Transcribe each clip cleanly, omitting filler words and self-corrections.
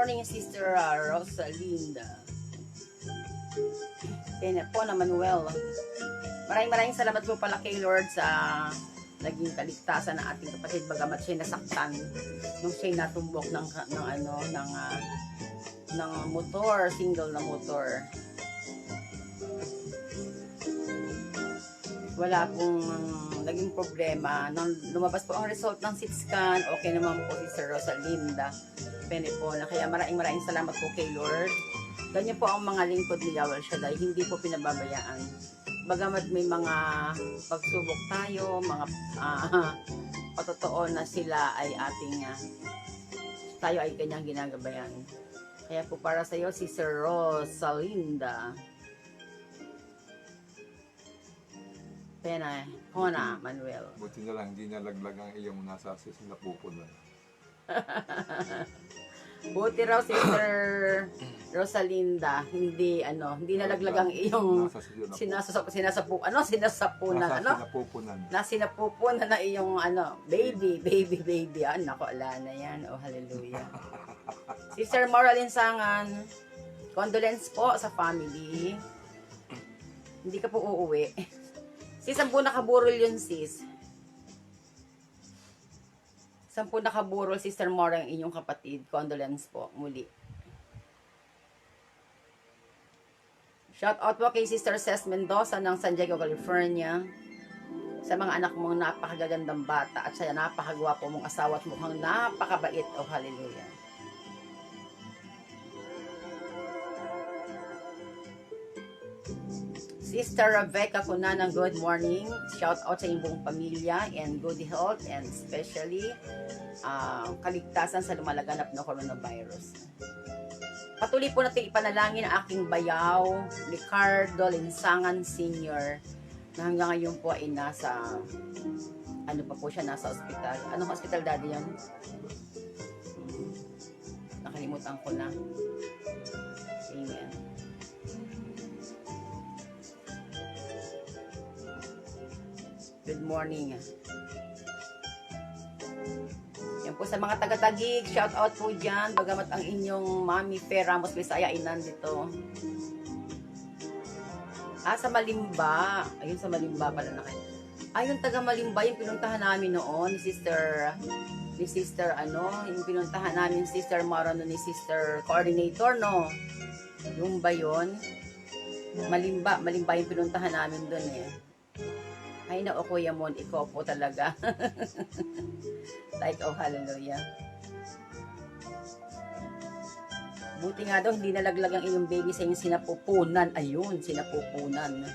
morning, Sister Rosalinda. Pene po na Manuel. Maraming salamat po pala kay Lord sa naging kaligtasan ng ating kapatid, bagamat siya nasaktan nung siya natumbok ng motor, single na motor. Wala pong naging problema. Nung lumabas po ang result ng CT scan, okay naman po si Sir Rosalinda. Pene po na kaya maraming salamat po kay Lord. Ganyan po ang mga lingkod ni Yahweh Shaddai, hindi po pinababayaan. Bagamat may mga pagsubok tayo, mga patotoo na sila ay ating tayo ay kanyang ginagabayan. Kaya po para sa iyo si Sir Rosalinda. Pena, Hona, Manuel. Buti na lang, hindi nalaglag ang iyong nasa sinapupunan. Buti raw si Sir Rosalinda, hindi nalaglag ang iyong sinasapunan, na iyong baby. Nako, ala na yan. Oh, hallelujah. Si Sir Moral Insangan, condolence po sa family. Hindi ka po uuwi. Sis, 10 nakaburol yun, sis. 10 nakaburol, Sister Mora, ang inyong kapatid. Condolence po, muli. Shout out po kay Sister Ces Mendoza ng San Diego, California. Sa mga anak mong napakagagandang bata at sa napakagwapo mong asawa at mukhang napakabait. Oh, hallelujah. Sister Rebecca Cunanan, good morning. Shout out sa inyong buong pamilya and good health and especially kaligtasan sa lumalaganap na coronavirus. Patuloy po natin ipanalangin ang aking bayaw, Ricardo Linsangan Sr. na hanggang ngayon po ay nasa nasa ospital. Anong hospital, daddy yan? Nakalimutan ko na. Amen. Good morning. Yan po sa mga taga-Tagig, shout out po dyan. Bagamat ang inyong Mami Fe Ramos Bisaya ay nandito. Sa Malimba. Ayun, sa Malimba pala na kayo. Ayun, taga Malimba, yung pinuntahan namin noon, ni Sister, yung pinuntahan namin, Sister Marano, ni Sister Coordinator, no? Yung ba yun? Malimba yung pinuntahan namin doon eh. Ay na, Kuya Mon, ikaw po talaga. Like, oh, hallelujah. Buti nga daw, hindi nalaglag ang inyong baby sa inyong sinapupunan. Ayun, sinapupunan.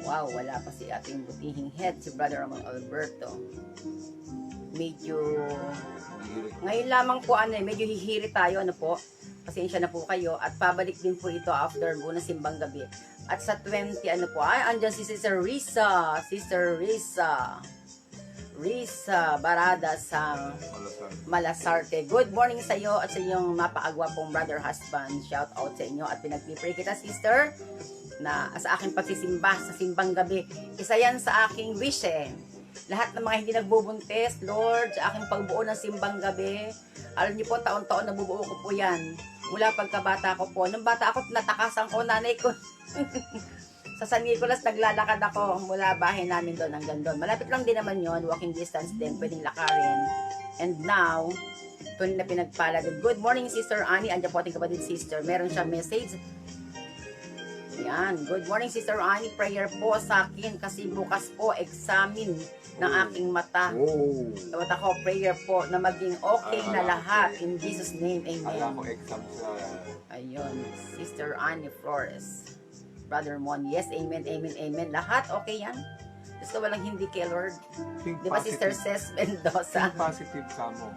Wow, wala pa si ating butihing head, si Brother Ramon Alberto. Medyo, ngayon lamang po, medyo hihiri tayo, po. Pasensya na po kayo. At pabalik din po ito after buong simbang gabi. At sa 20, andyan si Sister Risa. Sister Risa Barada sa Malasarte. Good morning sa iyo at sa iyong mapaagwapong brother husband. Shout out sa inyo at pinagpipray kita, sister, na sa aking pagsisimba sa simbang gabi. Isa yan sa aking wish eh. Lahat ng mga hindi nagbubuntis, Lord, sa aking pagbuo ng simbang gabi, alam niyo po, taon-taon nabubuo ko po yan. Mula pagkabata ko po. Nung bata ako, natakasan ko, nanay ko. Sa San Nicolas, naglalakad ako mula bahay namin doon hanggang doon. Malapit lang din naman yon, walking distance din, pwedeng lakarin. And now, ito na pinagpala doon. Good morning, Sister Annie. Andiyan po ating kapatid, sister. Meron siyang message. Yan. Good morning, Sister Annie. Prayer po sa akin kasi bukas po examine ng aking mata. Dapat ako, prayer po na maging okay na lahat. In Jesus' name, amen. Alam ko exam sa... Ayun, Sister Annie Flores. Brother Mon, yes, amen, amen, amen. Lahat okay yan. Gusto walang hindi kay Lord. Di ba, Sister Ces Mendoza? Think positive ka mo.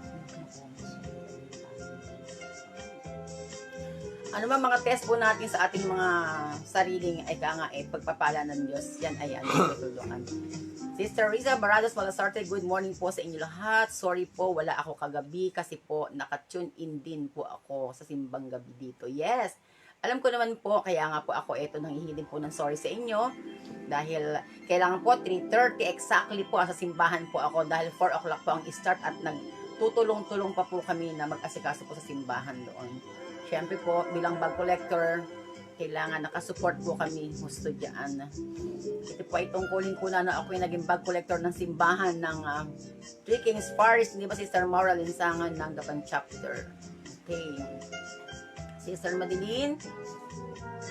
Ano ba mga test po natin sa ating mga sariling pagpapala ng Diyos. Yan ay tutulungan. Sister Riza Barados Malasarte, good morning po sa inyo lahat. Sorry po, wala ako kagabi kasi po nakatune in din po ako sa simbang gabi dito. Yes, alam ko naman po, kaya nga po ako nanghihiling po ng sorry sa inyo. Dahil kailangan po 3:30 exactly po sa simbahan po ako dahil 4 o'clock po ang start at tutulong-tulong pa po kami na mag-asikaso po sa simbahan doon. Siyempre po, bilang bag collector, kailangan nakasupport po kami gusto dyan. Ito po ay tungkulin ko na ako yung naging bag collector ng simbahan ng Three Kings Paris, hindi ba Sister Maura Linsangan ng Gapan Chapter. Okay. Sister Madeline,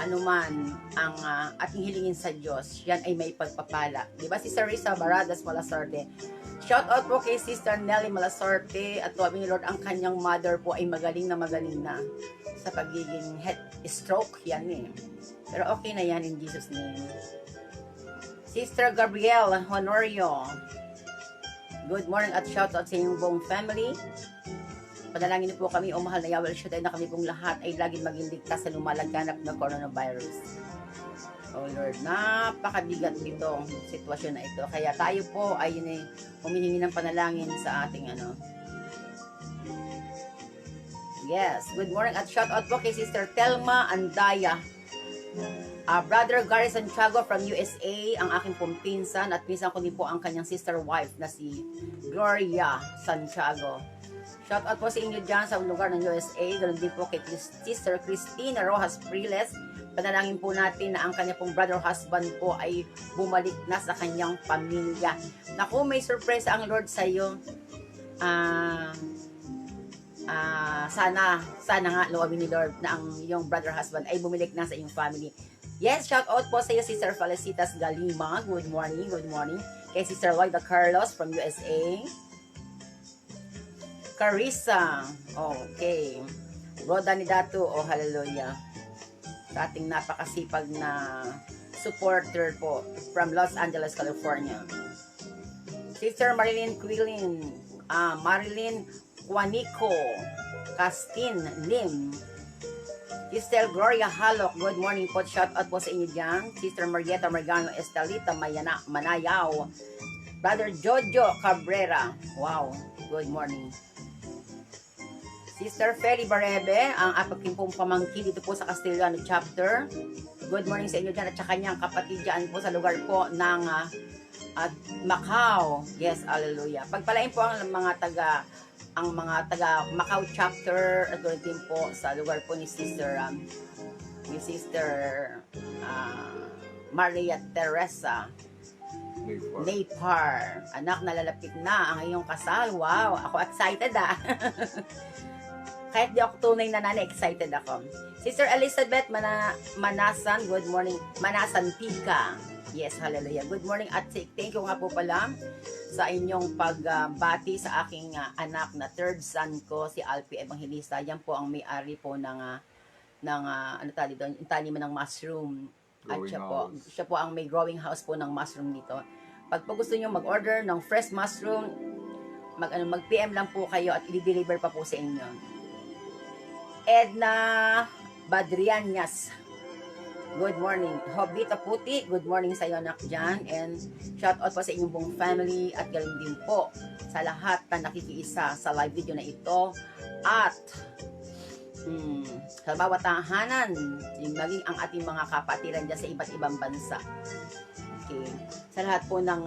anuman ang ating hilingin sa Diyos, yan ay may pagpapala. Di ba Sister Risa Baradas Malasarte? Shout out po kay Sister Nelly Malasarte at tuwabing ni Lord ang kanyang mother po ay magaling na sa pagiging head stroke yan eh. Pero okay na yan in Jesus name. Sister Gabrielle Honorio, good morning at shout out sa inyong buong family. Panalangin niyo po kami, o mahal na Yahweh Shaddai, na kami pong lahat ay laging maging ligtas sa lumalaganap na coronavirus. Oh Lord, napakabigat nitong sitwasyon na ito. Kaya tayo po ay humihingi ng panalangin sa ating Yes, good morning at shout out po kay Sister Telma Andaya. Brother Gary Santiago from USA, ang aking pong pinsan at pinsan ko din po ang kanyang sister wife na si Gloria Santiago. Shout out po sa inyo dyan sa lugar ng USA. Ganoon din po kay Sister Christina Rojas Priles. Panalangin po natin na ang kanya pong brother husband po ay bumalik na sa kanyang pamilya. Naku, may surprise ang Lord sa iyo. Sana nga loobin ni Lord na ang iyong brother husband ay bumalik na sa iyong family. Yes, shout out po sa iyo Sister Felicitas Galima. Good morning, good morning. Kay Sister Lloyda Carlos from USA. Carissa, okay. Roda ni Datu, oh hallelujah. Sa ating napakasipag na supporter po from Los Angeles, California. Sister Marilyn Quilin, Marilyn Juanico, Castin Lim, Sister Gloria Halok, good morning po, shout out po sa inyo dyan. Sister Marieta Margano Estelita Manayaw, Brother Jojo Cabrera, wow, good morning. Sister Feli Barebe, ang aking pong pamangkin dito po sa Castellano Chapter. Good morning sa inyo dyan at sa kanyang kapatid dyan po sa lugar po ng Macau. Yes, hallelujah. Pagpalain po ang mga taga Macau Chapter at ganoon din po sa lugar po ni Sister Maria Teresa Napar. Anak, nalalapit na ang iyong kasal. Wow, ako excited Kahit di ako tunay na excited ako. Sister Elizabeth Manasan, good morning. Manasan Pika. Yes, hallelujah. Good morning at thank you nga po pala sa inyong pagbati sa aking anak na third son ko, si Alpi Evangelista. Yan po ang may-ari po ng ano tali doon, taniman ng mushroom. At siya po ang may growing house po ng mushroom dito. Pag po gusto niyo mag-order ng fresh mushroom, mag-PM lang po kayo at i-deliver pa po sa inyo. Edna Badrianas, good morning. Hobita Puti, good morning sa iyo anak dyan. And shout out po sa inyong buong family at galing din po sa lahat na nakikiisa sa live video na ito. At sa bawat tahanan, yung naging ang ating mga kapatiran dyan sa iba't ibang bansa. Okay. Sa lahat po ng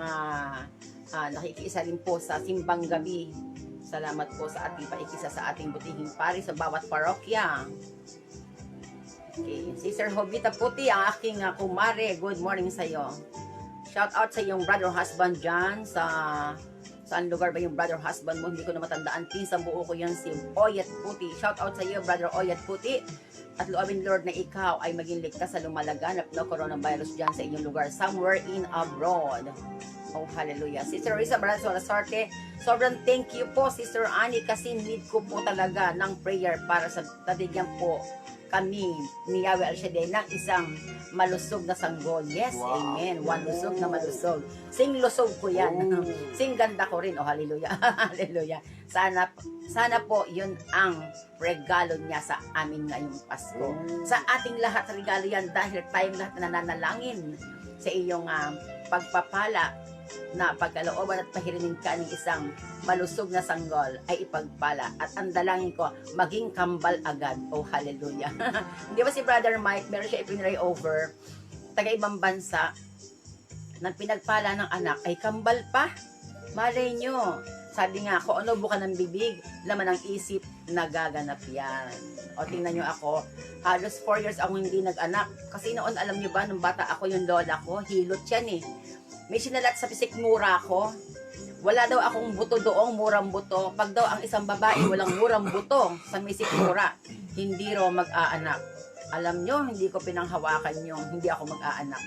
nakikiisa rin po sa simbang gabi, salamat po sa ating paikisa sa ating butihing pari sa bawat parokya. Okay. Sister Hobita Puti, ang aking kumare, good morning sa iyo. Shout out sa iyong brother husband dyan saan lugar ba yung brother husband mo? Hindi ko na matandaan. Pinsang buo ko yan si Oyet Puti. Shout out sa iyo, brother Oyet Puti. At loobin Lord na ikaw ay maging ligtas sa lumalaganap na coronavirus dyan sa inyong lugar, somewhere in abroad. Oh, hallelujah. Sister Risa Barazolazarte, sobrang thank you po, Sister Annie, kasi need ko po talaga ng prayer para sa tadigyan po kami ni Yahweh Al-Shaddai ng isang malusog na sanggol. Yes, wow. Amen. One lusog na malusog. Sing lusog ko yan. Oh. Sing ganda ko rin. Oh, hallelujah. Hallelujah. Sana po yun ang regalo niya sa amin ngayong Pasko. Sa ating lahat regalo yan dahil tayong lahat na nananalangin sa iyong pagpapala na pagkalooban at pahirinin ka ng isang malusog na sanggol ay ipagpala. At ang dalangin ko, maging kambal agad. Oh, hallelujah. Hindi ba si Brother Mike, meron siya ipinray over, taga ibang bansa, nang pinagpala ng anak ay kambal pa. Malay nyo. Sabi nga, kung ano buka ng bibig, laman ng isip, nagaganap yan. O tingnan nyo ako, halos 4 years ako hindi nag-anak. Kasi noon, alam nyo ba, nung bata ako, yung lola ko, hilot yan eh. May sinalat sa pisikmura ko. Wala daw akong buto doong, murang buto. Pag daw ang isang babae, walang murang buto sa may sikmura, hindi raw mag-aanak. Alam nyo, hindi ko pinanghawakan yung hindi ako mag-aanak.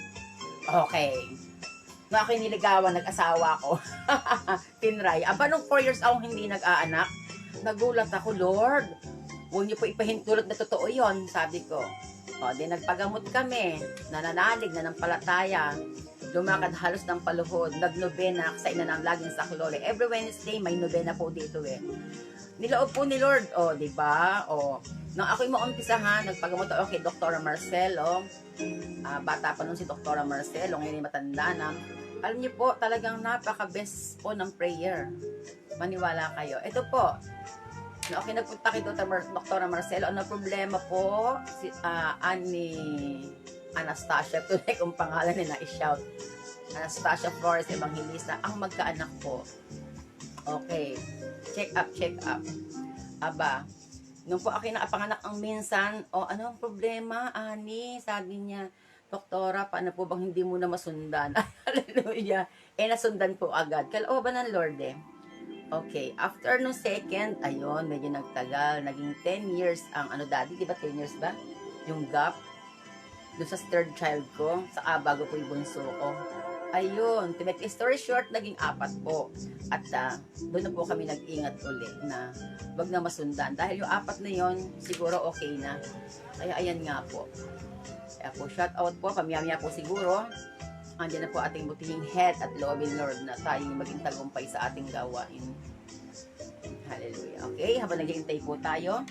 Okay. Nung ako'y niligawan, nag-asawa ko. Tinry. Aba, nung 4 years akong hindi nag-aanak, nagulat ako, Lord. Huwag niyo po ipahintulot na totoo yon, sabi ko. O, di nagpagamot kami. Nananalig, nanampalataya. Lumakad halos ng paluhod. Nagnobena sa ina ng laging saklole. Every Wednesday, may nobena po dito eh. Niloob po ni Lord. O, di ba? O, nung ako'y maumpisahan, nagpagamot ako kay Dr. Marcelo. Bata pa nun si Dr. Marcelo, ngayon matanda na. Alam niyo po, talagang napaka-best po ng prayer. Maniwala kayo. Ito po, na okay, nagpunta kay Dr. Marcelo, ano problema po? Si Ani Anastasia, tunay kung pangalan nila i-shout. Anastasia Flores Evangelista, ang magkaanak po. Okay, check up. Aba, nung po ako nakapanganak ang minsan, ano ang problema, Ani? Sabi niya, Doktora, paano po bang hindi mo na masundan? Hallelujah. Nasundan po agad. Kalooban ng Lord eh. Okay, after nung second, ayun, medyo nagtagal. Naging 10 years ang daddy, di ba 10 years ba? Yung gap. Doon sa third child ko, sa bago po yung bunso ko. Ayun, to make a story short, naging 4 po. At doon na po kami nag-ingat ulit na wag na masundan. Dahil yung 4 na yon siguro okay na. Kaya ayan nga po. Kaya po, shout out po, pamiyamya po siguro. Andiyan na po ating butihing head at loobin Lord na tayong maging tagumpay sa ating gawain. Hallelujah. Okay, habang naghihintay po tayo,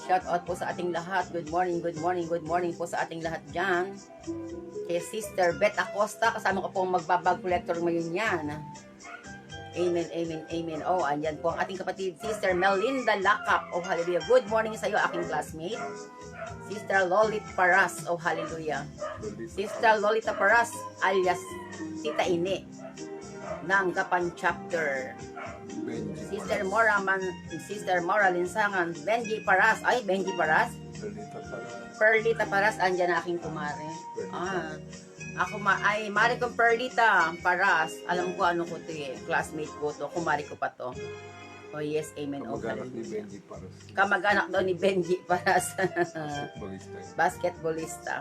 shout out po sa ating lahat. Good morning po sa ating lahat dyan. Kay Sister Beth Acosta, kasama ko pong magbabag collector ngayon yan. Amen. Oh, andyan po ang ating kapatid, Sister Melinda Lakap. Oh, hallelujah. Good morning sa iyo, aking classmate. Sister Lolita Paras. Oh, hallelujah. Sister Lolita Paras, alias Tita Ine, ng Gapan Chapter. Sister Mora Linsangan, Benji Paras. Ay, Benji Paras. Perlita Paras, andyan na aking kumare. Ako mari kong Perlita Paras. Alam ko ano ko to eh. Classmate ko to. Kumari ko pa to. Oh yes, amen. Kamag-anak ni Benji Paras. Kamag-anak daw ni Benji Paras. Basketballista. Basketballista.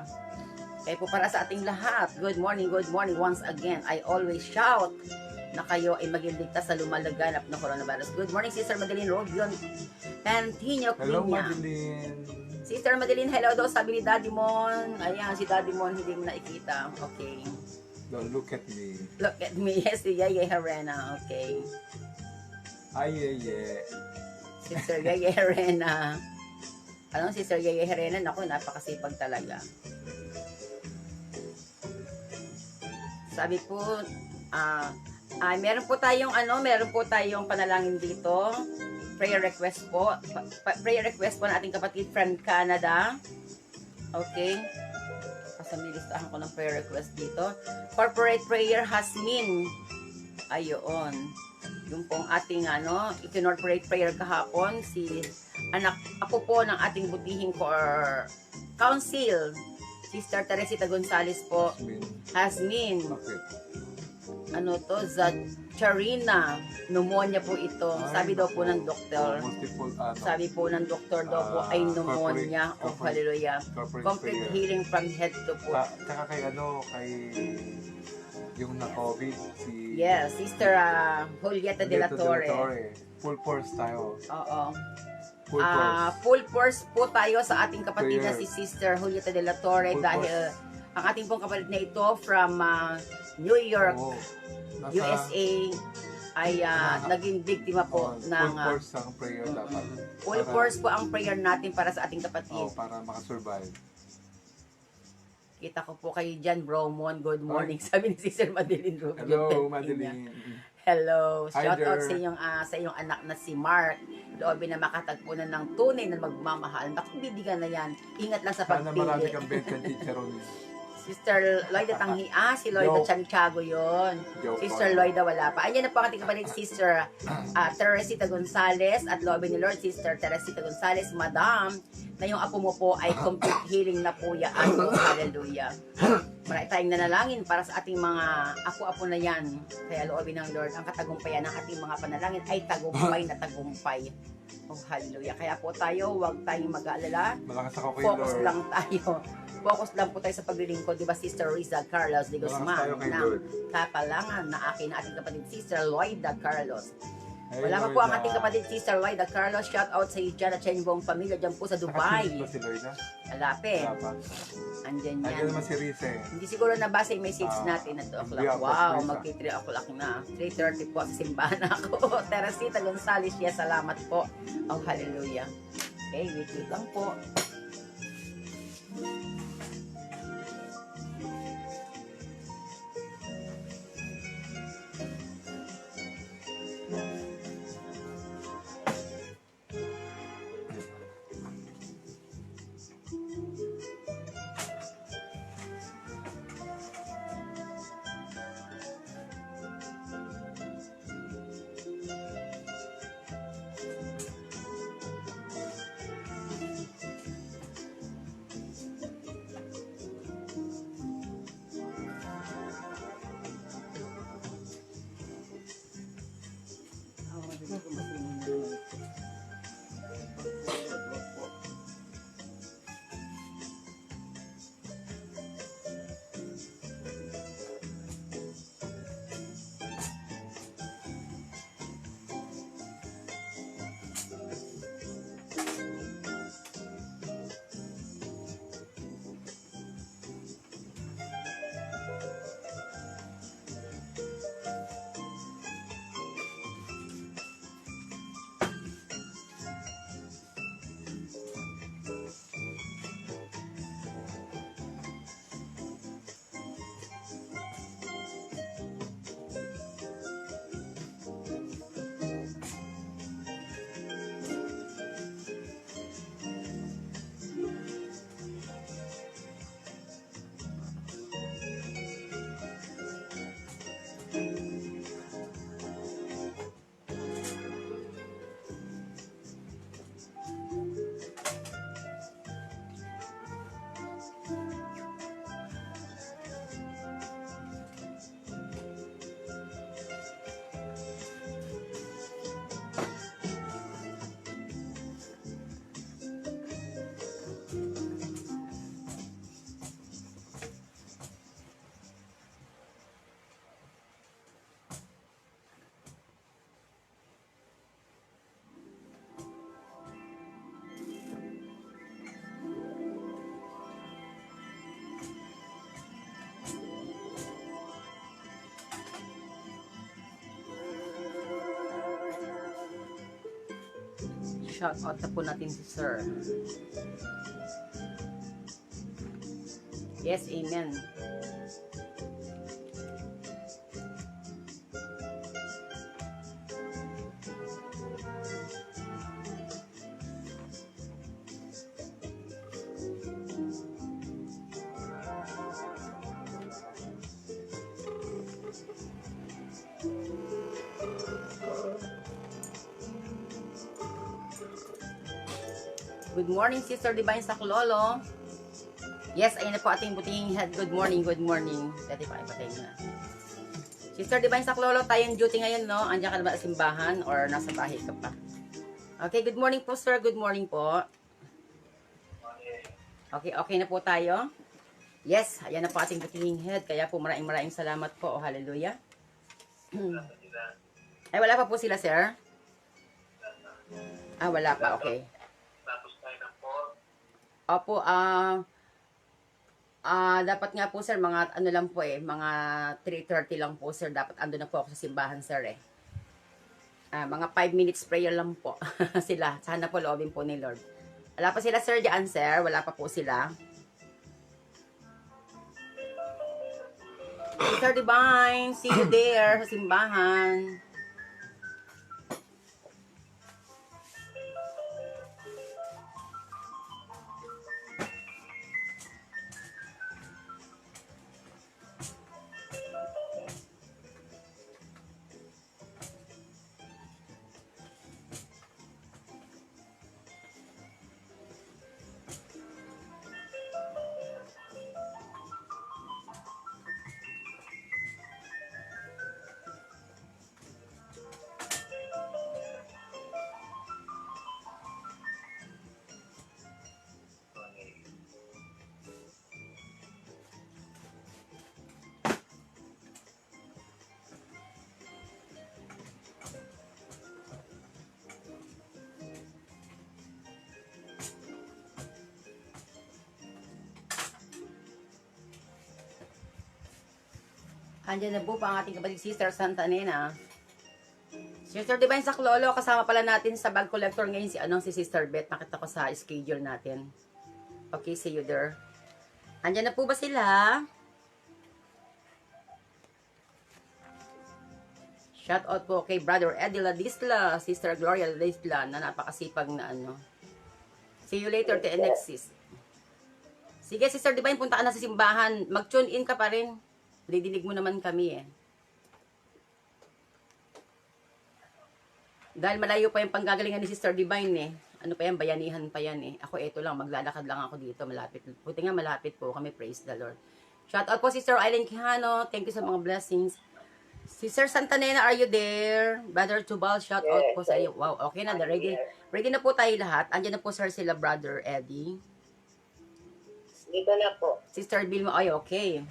Kaya po para sa ating lahat. Good morning once again. I always shout na kayo ay maging ligtas sa lumalaganap na coronavirus. Good morning, Sister Madeline Robion. And Tino Hello, Quiña. Madeline. Sister Madeline, hello daw, sabi ni Daddy Mon. Ayan, si Daddy Mon, hindi mo nakikita. Okay. Don't look at me. Look at me. Yes, si Yaya Herena. Okay. Ay, yeah. Sister Yaya Herena. Ano, Sister Yaya Herena? Naku, napakasipag talaga. Sabi po, meron po tayong panalangin dito. Prayer request po. Prayer request po ng ating kapatid from Canada. Okay. Kasamilistahan ko ng prayer request dito. Corporate prayer Hasmin. Ayoon. Yung pong ating ikinorporate prayer kahapon. Ako po ng ating butihing council. Sister Teresita Gonzales po. Hasmin. Bakit? Charina, pneumonia po ito. Sabi daw po ng doktor. Sabi po ng doktor daw po ay pneumonia. Oh, hallelujah. Complete healing from head to foot. Tsaka kay yung na-COVID, Yes, Sister Julieta de la Torre. Full force tayo. Oo. Full force. Full force po tayo sa ating kapatid na si Sister Julieta de la Torre Full dahil ang ating pong kapatid na ito from New York, USA ay naging biktima po ng full force ang prayer dapat. Full force po ang prayer natin para sa ating kapatid. Para makasurvive. Kita ko po kayo dyan, Bromon. Good morning. Sabi ni Sister Madeline Rubio. Hello, Madeline. Hello. Hi Shout out there. sa iyong anak na si Mark. Loobin na makatagpunan ng tunay na magmamahal. Naku, bibigan na yan. Ingat lang sa Sana marami pagpili. kang benta chicharon. Sister Loida Tanghi. Si Loida Joke. Chantiago yun. Joke Sister po. Loida wala pa. Ayan na po ang ating kapatid, Sister Teresita Gonzales at loobin ni Lord, Sister Teresita Gonzales, Madam, na yung apo mo po ay complete healing na po yan. Hallelujah. Marami tayong nanalangin para sa ating mga apo-apo na yan. Kaya loobin ng Lord, ang katagumpayan ng ating mga panalangin ay tagumpay na tagumpay. Oh, hallelujah. Kaya po tayo, huwag tayong mag-aalala. Malakas ako kay Focus Lord. lang tayo. Focus lang po tayo sa paglilingkod. Diba, Sister Riza Carlos de Malakas Guzman tayo kay ng Lord. Kapalangan na akin na ating kapatid, Sister Loida Carlos. Hey, Wala pa Lord, po ang ating kapatid, Sister Loida Carlos. Shout out sa iyo dyan at sa inyong buong pamilya dyan po sa Dubai. Nakasunod ba si Lord na? Alapit. Wala pa. Andyan Nandiyan yan. naman si Rize. Hindi siguro nabasa yung message natin na 2 o'clock. hindi ako, Wow, Teresa. magti 3 o'clock na. 3:30 po sa simbahan ako. Teresita Gonzales, yes, salamat po. Oh, hallelujah. Okay, wait lang po. Shout out na po natin si Sir. Yes, amen. Good morning, Sister Divine Saklolo. Yes, ayun na po ating buting head. Good morning, good morning. Dati pa, ipatay na. Sister Divine Saklolo, tayong duty ngayon, no? Andiyan ka na ba sa simbahan or nasa bahay ka pa? Okay, good morning po, sir. Good morning po. Okay, okay na po tayo. Yes, ayan na po ating buting head. Kaya po maraming salamat po. Oh, hallelujah. Ay, wala pa po sila, sir? Wala pa. Okay. Opo, dapat nga po sir, mga ano lang po mga 3:30 lang po sir, dapat ando na po ako sa simbahan sir mga 5 minutes prayer lang po sila, sana po loobin po ni Lord. Wala pa sila sir dyan sir, wala pa po sila. Sister Divine, see you there sa simbahan. Andyan na po pa ang ating kapatid Sister Santa Nena. Sister Divine Saklolo, kasama pala natin sa bag collector ngayon si Sister Beth. Nakita ko sa schedule natin. Okay, see you there. Andyan na po ba sila? Shout out po kay Brother Eddie Ladisla, Sister Gloria Ladisla, na napakasipag na ano. See you later, TNXis. Sige, Sister Divine, punta ka na sa simbahan. Mag-tune in ka pa rin. Didinig mo naman kami eh. Dahil malayo pa yung panggagalingan ni Sister Divine eh. Ano pa yan, bayanihan pa yan eh. Ako eto lang, maglalakad lang ako dito, malapit. Buti nga malapit po kami, praise the Lord. Shout out po Sister Eileen Quijano, thank you sa mga blessings. Sister Santa Nena, are you there? Brother Tubal, shout out po sa iyo. Wow, okay na, ready na po tayo lahat. Andiyan na po sir sila, Brother Eddie. Dito na po. Sister Bill, ay okay.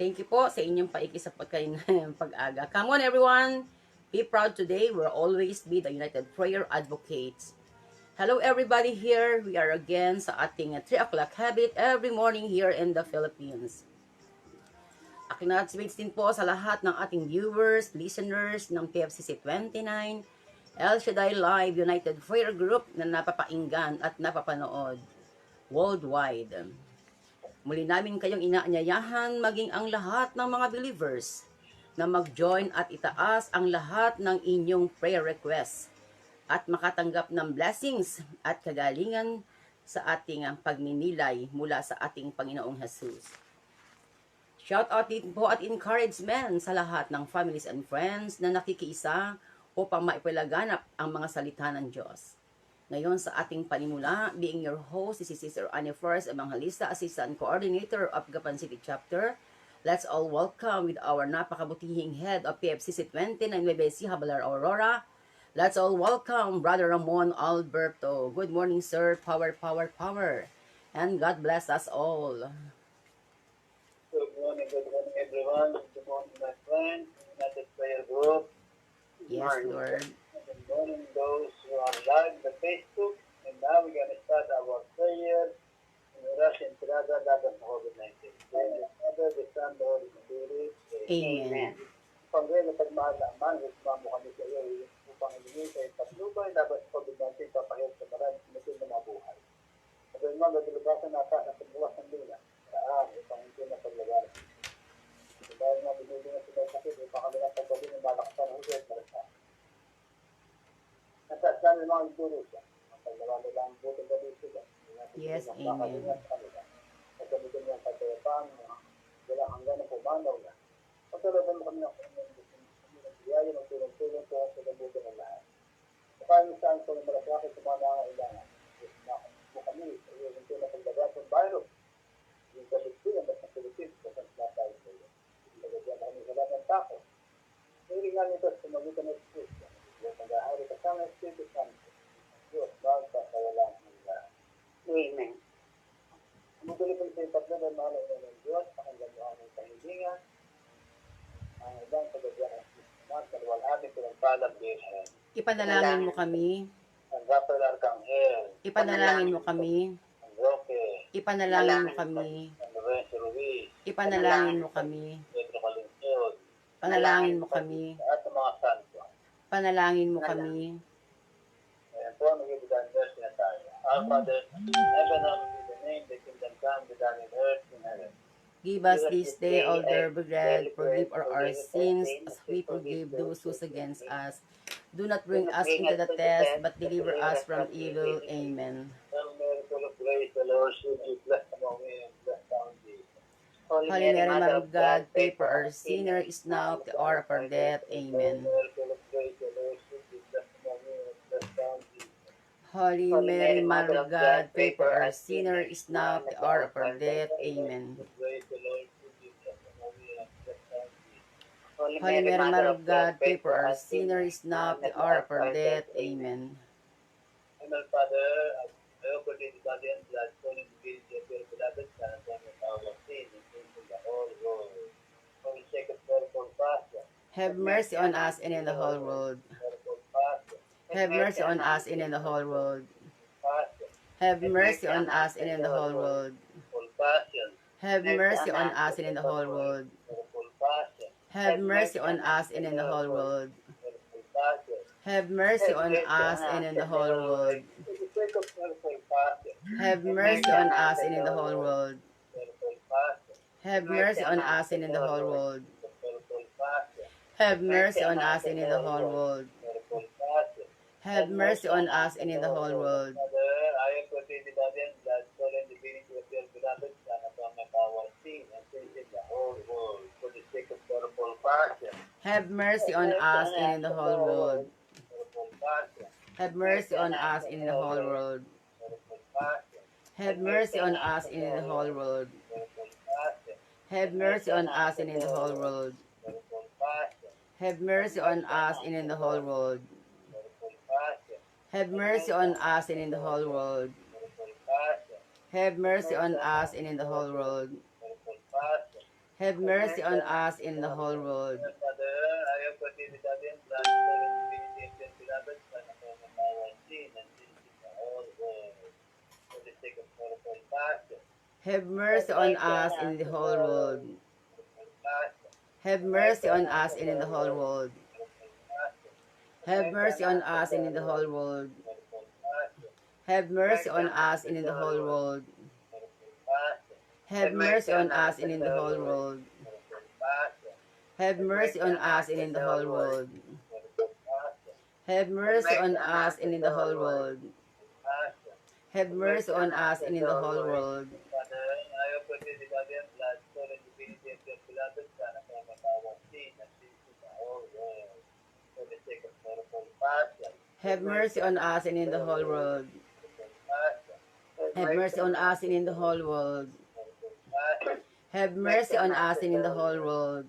Thank you po sa inyong paikis sa pag-aga. Come on everyone, be proud today. We'll always be the United Prayer Advocates. Hello everybody here. We are again sa ating 3 o'clock habit every morning here in the Philippines. Acknowledgements din po sa lahat ng ating viewers, listeners ng PFCC 29, El Shaddai Live United Prayer Group na napapainggan at napapanood worldwide. Muli namin kayong inaanyayahan maging ang lahat ng mga believers na mag-join at itaas ang lahat ng inyong prayer requests at makatanggap ng blessings at kagalingan sa ating pagninilay mula sa ating Panginoong Jesus. Shout out din po at encouragement sa lahat ng families and friends na nakikiisa upang maipalaganap ang mga salita ng Diyos. Ngayon sa ating panimula, being your host, this is Sister Annie Flores Evangelista, Assistant Coordinator of Gapan City Chapter. Let's all welcome with our napakabutihing head of PFCC 29, Nueva Ecija, Balar, Aurora. Let's all welcome Brother Ramon Alberto. Good morning, sir. Power, power, power. And God bless us all. Good morning everyone. Good morning my friends, United Prayer Group. Yes, Lord. Good morning those who are live on Facebook. And now we're going to start our prayer in Russian Entrada laban sa COVID-19. And the Father, the Son, the Holy Spirit. Amen. Panginoon na pagmahalaman, sumamo kami sa iyo upang ilingin sa ipatnubay laban sa COVID-19 papahirap sa maraming sumusunod na mga buhay. At yung mga nagulubasan natin ang pagbuwas ng luna. Upang hindi na paglabaran. Dahil nga binili na sila sakit, upang kami na pagbabi ng malakasan ng huwet na rin. Nasasyan ng mga ituro siya. Ang paglabaran nila ang butong gabi sila. Yes, amen. At gamitin niya ang katayapaan na wala hanggang na pumanaw na. Pagkalaban mo kami ng biyaya ng tulong-tulong sa gabutin ng lahat. Paano saan sa malasakit sa mga nangailangan? Mo kami, yung tulong paglabaran ng virus. Yung kaligpinan at ng Pilipinas kasi na tayo sa iyo. Nagagyan na kami sa lahat ng tako. Hiling nga nito sa magitan ng Espiritu. Yung pag-ahari kasama ng Espiritu Santo. Diyos, bawat kasawalan ng lahat. Amen. Umutuloy po sa itatlo ng mahal ng Diyos, pakinggan mo aming kahilingan. Ang ibang pagagyan ng Espiritu Santo, kalwalhati ko ng palang Birhen. Ipanalangin mo kami. Ang Raphael Arcangel. Ipanalangin mo kami. Ang Roque. Ipanalangin mo kami. Ang Lorenzo Ruiz. Ipanalangin mo kami. Pedro Calingkod. Panalangin mo kami. At ang mga santo. Panalangin mo kami. Ayan po, nag-ibigay verse na tayo. Our Father, heaven hallowed be the name, the kingdom come, be done in earth in heaven. Give us this day all our bread, forgive our sins as we forgive those who against us. Do not bring us into the test, but deliver us from evil. Amen. Hail Mary, full of grace, the Lord is with you, blessed among women, and blessed are you. Holy Mary, Mother of God, pray for our sinner is now at the hour of our death. Amen. Hail Mary, full of grace, the Lord is with you, blessed among women, and blessed are you. Holy Mary, Mother of God, pray for our sinner is now at the hour of our death. Amen. Praise the Lord is with you, blessed among women, and blessed are you. Holy Mary, Mother of God, pray for our sinner is now at the hour of our death. Amen. Heavenly Father, I offer thee the body and blood, calling the guilty of your beloved Son, and the power of sin, and sin to the whole world. For the sake of wherefore Passion, Have mercy on us and in the whole world. wherefore Passion, Have mercy on us and in the whole world. Passion, Have mercy on us and in the whole world. full passion, Have mercy on us and in the whole world. full Have mercy on us and in the whole world. Have mercy on us and in the whole world. For the sake of merciful Passion, Have mercy on us and in the whole world. merciful Passion, Have mercy on us and in the whole world. merciful Passion, Have mercy on us and in the whole world. merciful Passion. Have mercy on us and in the whole world. Father, I have protected the body and blood, soul, and divinity of your beloved Son, upon my power and sin, and sins in the whole world, for the sake of sorrowful Passion, Have mercy on us and in the whole world. sorrowful Passion, Have mercy on us and in the whole world. sorrowful Passion, Have mercy on us and in the whole world. sorrowful Passion, Have mercy on us and in the whole world. sorrowful Passion, Have mercy on us and in the whole world. sorrowful Passion, Have mercy on us and in the whole world. sorrowful Passion, Have mercy on us and in the whole world. sorrowful Passion. Have mercy on us in the whole world. Father, I have protected the body and blood, soul, and divinity of your beloved Son, upon my power and sin, and sins in the whole world, for the sake of sorrowful Passion, Have mercy on us in the whole world. sorrowful Passion, Have mercy on us and in the whole world. sorrowful Passion, Have mercy on us and in the whole world. sorrowful Passion, Have mercy on us and in the whole world. sorrowful Passion, Have mercy on us and in the whole world. sorrowful Passion, Have mercy on us and in the whole world. sorrowful Passion, Have mercy on us and in the whole world. Passion. Have mercy on us and in the whole world. Father, I have protected the body and blood, soul, and divinity of your beloved Son, upon my power and sin, and sins in the whole world, for the sake of sorrowful Passion, Have mercy on us and in the whole world. sorrowful Passion, Have mercy on us and in the whole world. sorrowful Passion, Have mercy on us and in the whole world.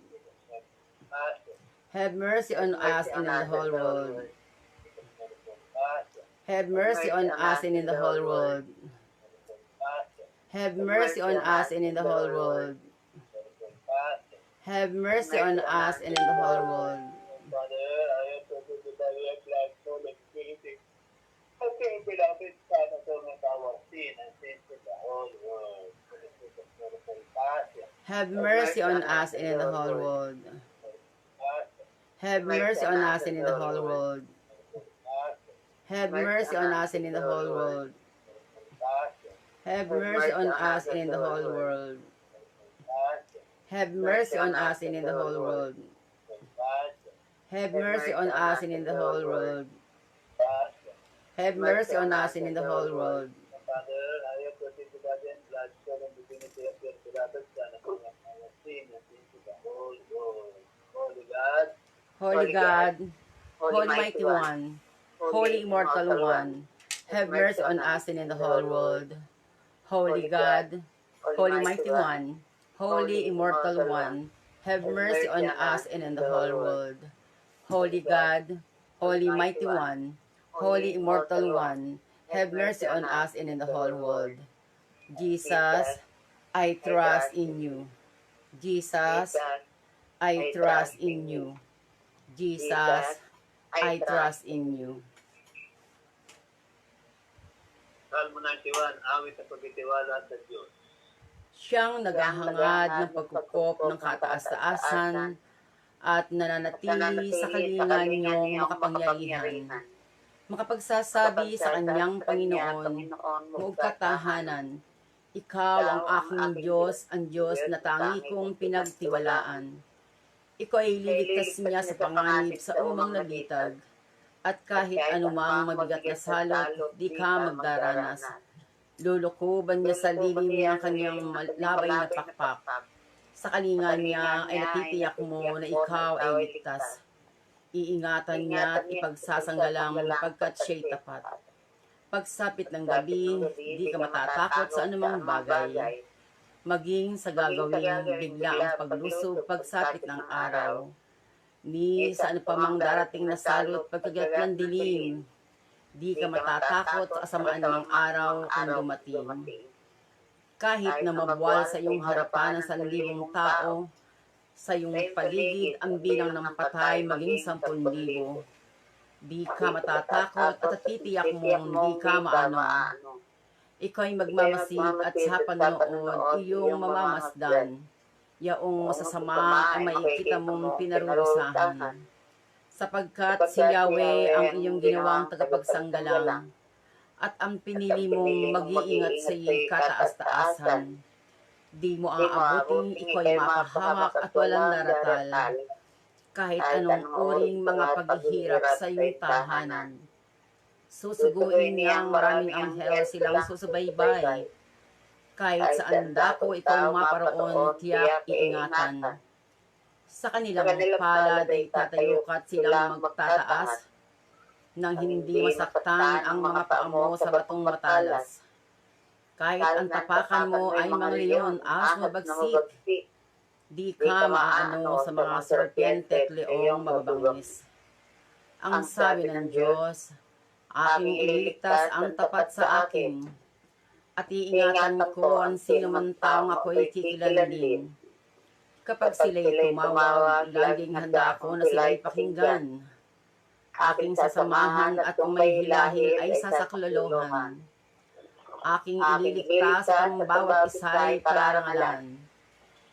Passion, Have mercy on us and in the whole world. sorrowful Passion, Have mercy on us and in the whole world. sorrowful Passion, Have mercy on us and in the whole world. sorrowful Passion. Have mercy on us and in the whole world. Father, I have protected the body and blood, soul, and divinity of your beloved Son, upon my power and sin, and sins in the whole world, for the sake of sorrowful Passion, Have mercy on us and in the whole world. Passion, Have mercy on us and in the whole world. Passion, Have mercy on us and in the whole world. Passion, Have mercy on us and in the whole world. Passion, Have mercy on us and in the whole world. Passion, Have mercy on us and in the whole world. Passion. Have mercy on us and in the whole world. Father, I have protected the body and blood, soul, and divinity of your beloved Son, upon my power and sin, and sins in the whole world. Holy God, Holy God, Holy Mighty One, Holy Immortal One, have mercy on us and in the whole world. Holy God, Holy Mighty One, Holy Immortal One, have mercy on us and in the whole world. Holy God, Holy Mighty One, Holy Immortal One, have mercy on us and in the whole world. Jesus, I trust in you. Jesus, I trust in you. Jesus, I trust in you. Salmo 91, awit sa pagtitiwala sa Diyos. Siyang naghahangad ng pagkukop ng kataas-taasan at nananatili sa kalingan niyong makapangyarihan. Makapagsasabi sa kanyang Panginoon, Muog katahanan, Ikaw ang aking Diyos, ang Diyos na tangi kong pinagtiwalaan. Ikaw ay liligtas niya sa panganib sa umang nabitag, at kahit anumang mabigat na salot, di ka magdaranas. Lulukuban niya sa lilim niya kanyang labay na pakpak. Sa kalingan niya ay natitiyak mo na ikaw ay ligtas. Iingatan niya at ipagsasanggalang pagkat siya'y tapat. Pagsapit ng gabi, di ka matatakot sa anumang bagay. Maging sa gagawing bigla ang paglusog pagsapit ng araw. Ni sa ano pa mang darating na salot pagkagat ng dilim, di ka matatakot sa asamaan ng araw kung dumating. Kahit na mabuwal sa iyong harapan ng 1,000 tao, sa iyong paligid ang bilang ng patay maging 10,000. Di ka matatakot at titiyak mong di ka maano. Ikaw ay magmamasid at sa panood iyong mamamasdan. yaong masasama ay makikita mong pinarurusahan. Sapagkat si Yahweh ang iyong ginawang tagapagsanggalang, at ang pinili mong mag-iingat sa iyong kataas-taasan. Di mo aabuting iko'y mapahamak at walang daratal, kahit anong uring mga paghihirap sa iyong tahanan. Susuguin niyang maraming anghel silang susubaybay, kahit saan dako ikaw maparoon, tiyak iingatan. Sa kanilang palad ay tatayukat silang magtataas, nang hindi masaktan ang mga paa mo sa batong matalas. Kahit ang tapakan mo ay mga leon, aso mabagsik, di ka maaano sa mga serpente at leong mababangis. Ang sabi ng Diyos, aking ililigtas ang tapat sa akin, at iingatan ko ang sino man taong ako'y kikilalin. Kapag sila'y tumawag, laging handa ako na sila'y pakinggan. Aking sasamahan at kung may hilahin ay sasaklolohan. Aking ililigtas ang bawat isa'y pararangalan.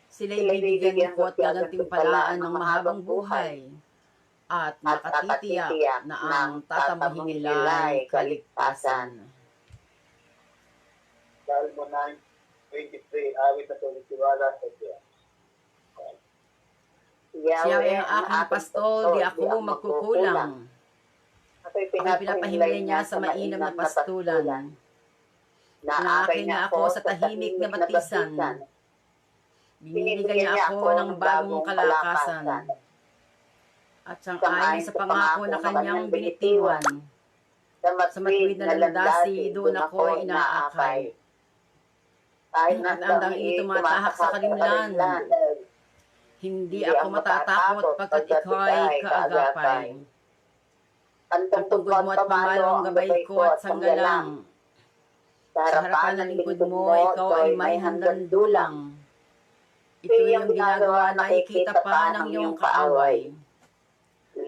Sila'y bibigyan ko at gagantimpalaan ng mahabang buhay, at nakatitiyak na ang tatamuhin nila'y kaligtasan. Salmo 9:23, awit na tulitiwala sa Diyos. Siya ay ang aking pastol, di ako magkukulang. Ako'y pinapahimlay niya sa mainam na pastulan. Naakay niya ako sa tahimik na batisan. Binibigyan niya ako ng bagong kalakasan. At sang-ayon sa pangako na kanyang binitiwan, sa matuwid na landasi, doon ako inaakay. At andang ito tumatahak sa kalimlan. Hindi ako matatakot pagkat ikaw ay kaagapay. Ang tugod mo at pamalo ang gabay ko at sanggalang. Sa harapan ng lingkod mo, ikaw ay may handang dulang. Ito yung ginagawa na nakikita pa ng iyong kaaway.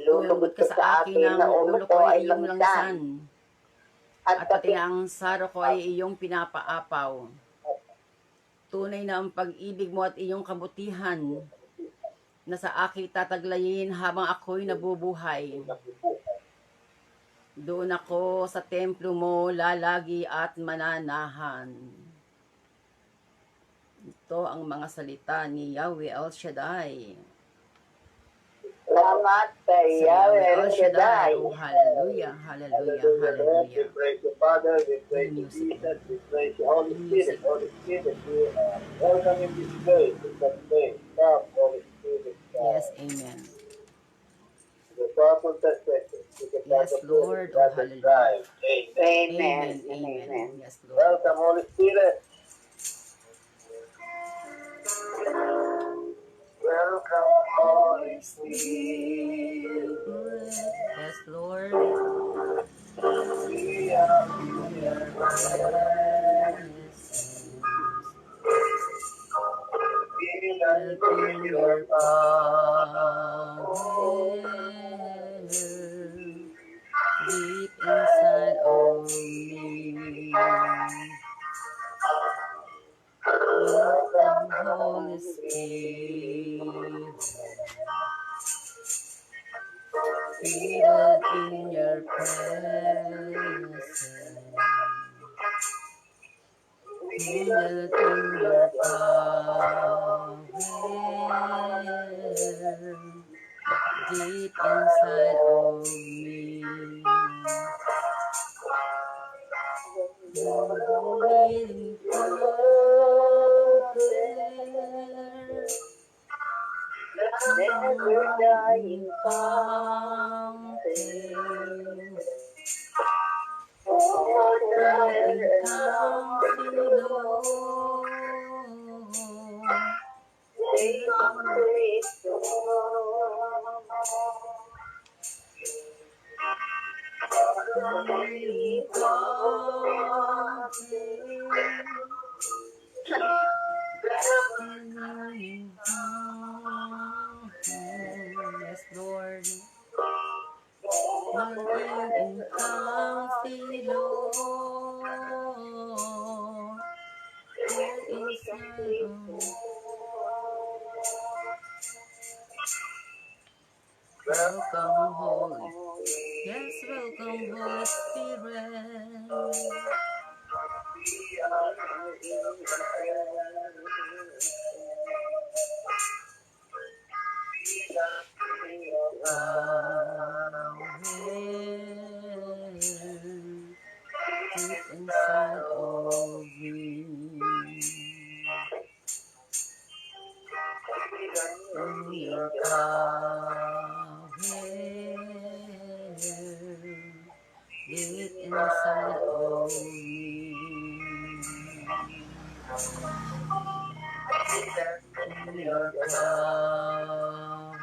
Lulugod ka sa akin ang ulo ko ay iyong langsan. At pati na ang saro ko ay iyong pinapaapaw. Tunay na ang pag-ibig mo at iyong kabutihan na sa akin tataglayin habang ako'y nabubuhay. Doon ako sa templo mo lalagi at mananahan. Ito ang mga salita ni Yahweh El Shaddai. Salamat kay Yahweh El Shaddai. Oh, hallelujah, hallelujah, We hallelujah. praise the Father, we praise the Jesus, we praise the Holy Spirit. Holy Spirit, we welcome in this place, in that place. Come, Holy Spirit. Yes, amen. The powerful perspective. Yes, Lord. Oh, hallelujah. Amen. Amen, amen. Yes, Lord. Welcome, Holy Spirit. Welcome, Holy Spirit. Yes, Lord. We are Your presence. filled and In with your your power, deep inside of me. Welcome, Holy Spirit. Seated in your presence. Seated in your power. Deep inside of me. Leading never dying fountain. water And and counting low. take complete Yes, Lord. Nothing in comfy, Lord. Here inside of Welcome, Holy. Yes, welcome, Holy Spirit. Deep inside of me. In your power, deep inside of me. In your power,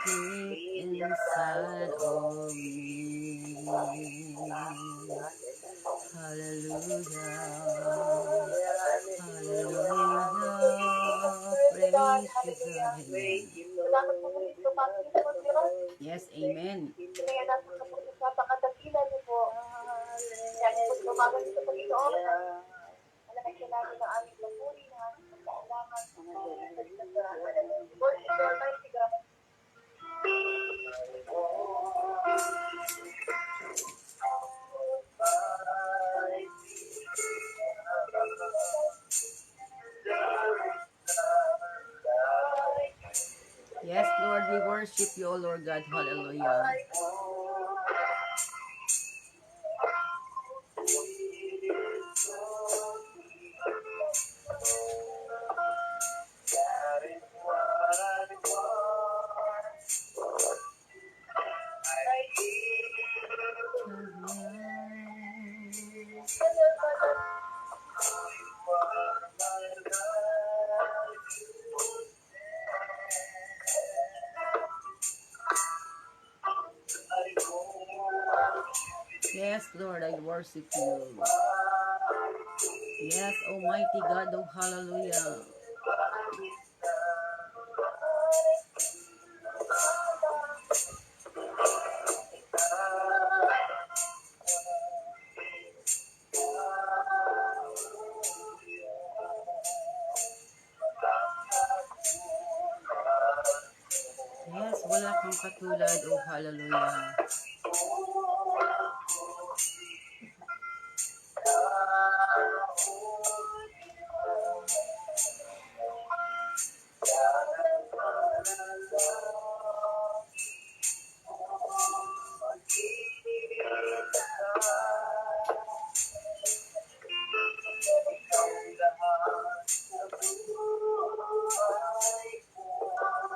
deep inside of me. Hallelujah. Hallelujah. Praise you, God. Amen. Yes, amen. Kaya nasa kapulit sa pakadakilan niyo po. Yan po tumagal sa Panginoon. Malaki siya namin ang aming papuri, ng aming pagkailangan. Worship the Almighty God. Yes, Lord, we worship you, O Lord God. Hallelujah. Yes, Lord, I worship you. Yes, Almighty God, oh hallelujah. Yes, wala kang katulad, oh hallelujah.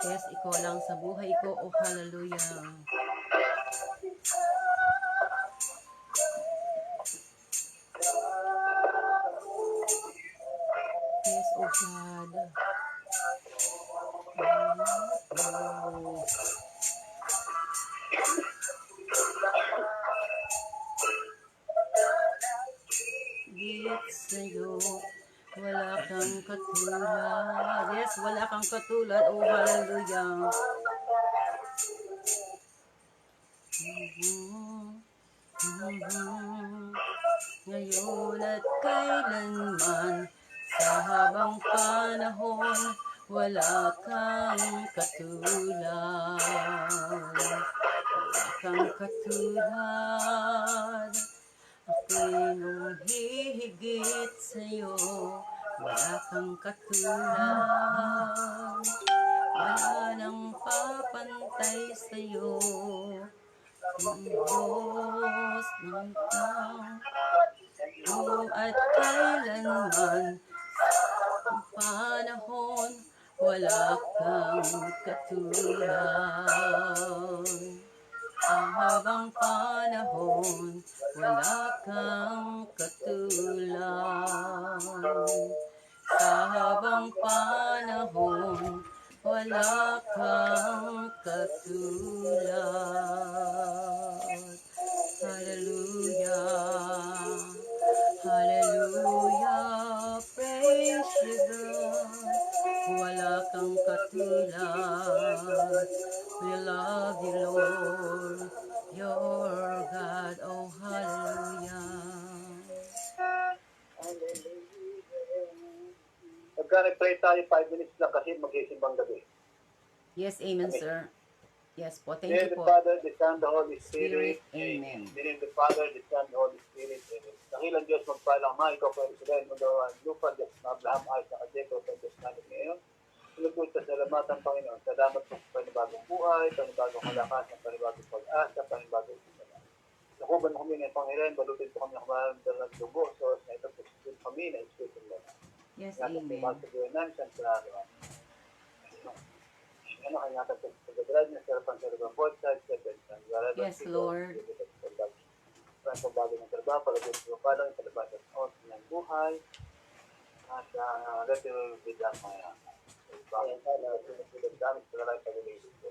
Yes, ikaw lang sa buhay ko, oh hallelujah. Yes, oh God. Oh. Git sa'yo, wala kang katulad. Yes, wala kang katulad, oh hallelujah. Ngayon at kailanman, sa habang panahon, wala kang katulad. Wala kang katulad. Ako'y nung hihigit sa'yo, wala kang katulad. Wala nang papantay sa'yo, ang Diyos ng tao. At kailanman, ang panahon, wala kang katulad. Sa habang panahon, wala kang katulad. Sa habang panahon, wala kang katulad. Hallelujah. Hallelujah. Praise you, God. Wala kang katulad. We love you, Lord. You're God. Oh, hallelujah. Pagka nag-pray tayo 5 minutes lang kasi mag-isimbang gabi. Yes, amen, sir. Yes po. Thank In you the po. Father, the Son, the Holy Spirit, Spirit. amen. In the Father, the Son, the Holy Spirit. Amen. Dakilang Diyos, magpalang ma, ikaw po sila, mundo ang lupa, Diyos na Abraham, Isaac, at Jacob, at Diyos namin ngayon. Tulog sa salamatan, Panginoon. Salamat po sa panibagong buhay, panibagong kalakasan, panibagong pag-asa, panibagong pag-asa. Nakuban mo kami ng Panginoon, balutin po kami ng kamalang ng dugo, so sa ito po kami na Espiritu ng Diyos. Yes, Nasa po amen. magsabihin namin sa ano kaya natin sa pagkadrad niya sa harapan sa harapan both sides sa bensan. Yes, Lord. Parang pagbago ng trabaho, palabas ng palang, palabas ng oras ng buhay, at let you be done maya. Bakit na sinusunod namin sa lalaki pag-ulitin ko.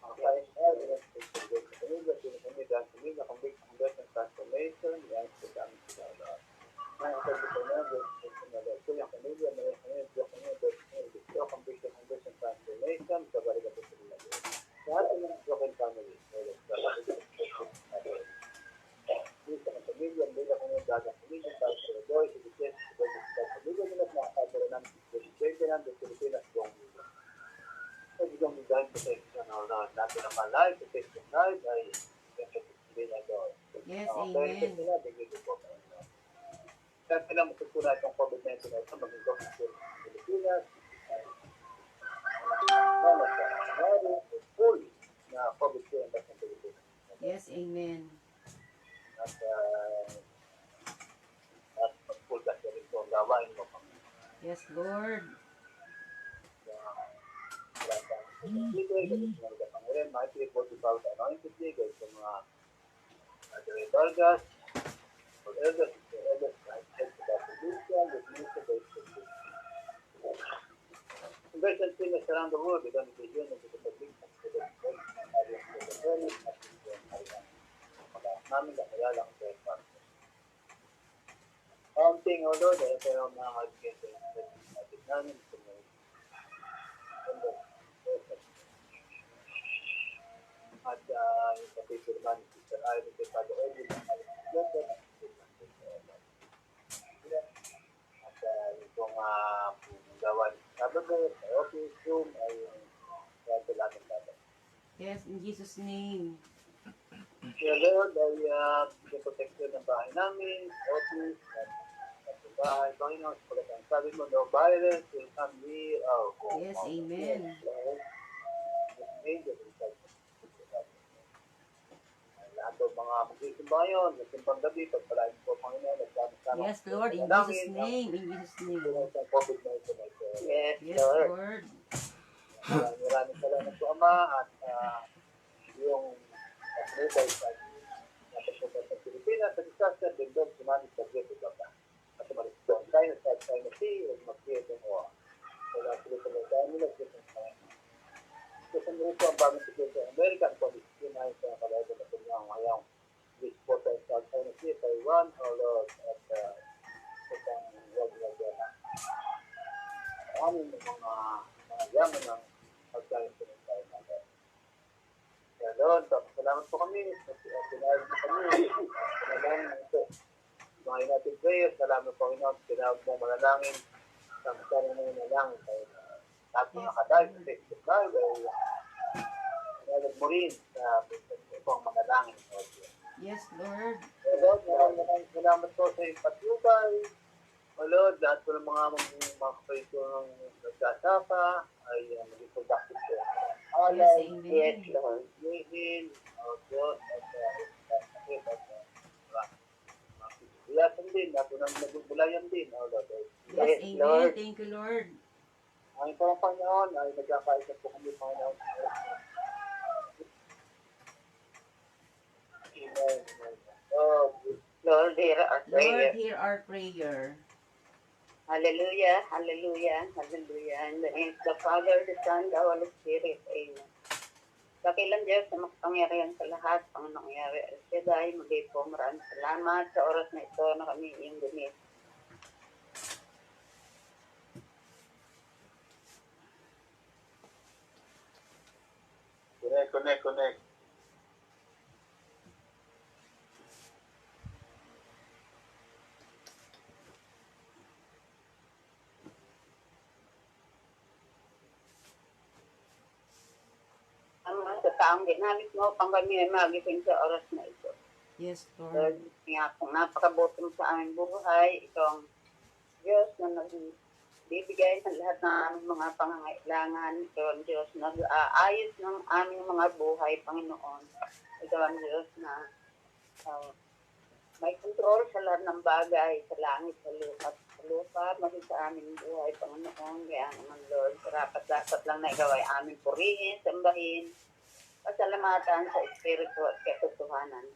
Mga kain na, sinusunod sa kanila, sinusunod ang kanila, convert ng transformation, yan sa dami sila lahat. Ngayon, sabi ko na, ito yung kanila, may kanila, conviction, transformation, kabalik ako sa nila. Lahat ng mga broken family, dito ang pamilya, hindi na kung yung dagang pamilya, para sa Lord, sa Diyos, sa pamilya nila, nakakabara namin sa Pilipinas, sa Pilipinas, buong mundo. So, biglang dahil sa section, natin ang live, sa Facebook Live, ay hindi na doon. Yes, Pero amen. sila, bigyan po. Kaya kailangan matutunan itong COVID-19 na ito, maging doon sa Pilipinas, full na COVID-19 sa Pilipinas. Yes, amen. At full ka siya rin po ang gawain mo. Yes, Lord. Conversion sinners around the world, because the vision of the public namin nakilala ko sa ito. Counting, although, dahil sa mga mag-get namin, at yung kapitol man ni Sister Ivy kay Father Edwin at itong gawa ni Sabado sa office room ay kaya namin natin. Yes, in Jesus' name. Kaya Lord ay yung protection ng bahay namin, office, at yung bahay, Panginoon, sabi mo, no violence will come near our home. Yes, amen. Lahat ng mga magsisimba ngayon, nagsimbang gabi, pagpalain po, Panginoon, nagsama-sama. Yes, Lord, in Jesus' name. In Jesus' name. Yes, Yes, Lord. Maraming salamat po, Ama, at yung kasnubay sa napapunta sa Pilipinas, sa disaster, din doon, sumamit sa Diyos, Papa. At sumalit doon, tayo sa Sea, at mag-create ng war. Kaya sila tayo nila, Diyos ang Panginoon. Kasi nito ang bagong siguro sa Amerika, ang pag-isip na sa kalahito na kanyang ngayong this portal sa Tennessee, Taiwan, o Lord, at sa wag-wag na. Amin ng mga yaman ng pagkain sa tayo natin. Kaya Lord, salamat po kami, pinahal po kami, salamat ito. Mga natin prayers, salamat po Panginoon, pinahal mo manalangin, samtala na yung nalangin tayo na lahat mga kadal sa Facebook Live ay nagmurin sa pang manalangin. Yes, Lord. Lord, maraming salamat po sa iyong patubay. O Lord, lahat po ng mga kapalito ng nagsasaka ay maging productive po. Yes, amen. Yes, Lord. Amen. O Diyos, at din, lahat po ng nagbubulayan din. O Lord. Yes, amen. Thank you, Lord. Ang po ang Panginoon ay nagkakaisa po kami, Panginoon. Amen. Lord, hear our Lord, hear our prayer. Hallelujah, hallelujah, hallelujah. In the name of the Father, the Son, the Holy Spirit. Amen. Dakilang Diyos na makapangyarihan sa lahat, Panginoong Yahweh El Shaddai, muli po maraming salamat sa oras na ito na kami iyong gumit. Connect. pagkakataong ginamit mo pang kami ay magising sa oras na ito. Yes, Lord, Lord. nga kung napakabuti mo sa aming buhay, ito ang Diyos na nagbibigay ng lahat ng aming mga pangangailangan. Ito ang Diyos na nag-aayos ng aming mga buhay, Panginoon. Ito ang Diyos na may kontrol sa lahat ng bagay, sa langit, sa lupa, maging sa aming buhay, Panginoon. Kaya naman, Lord, dapat lang na ikaw ay aming purihin, sambahin, pasalamatan sa Espiritu at katotohanan.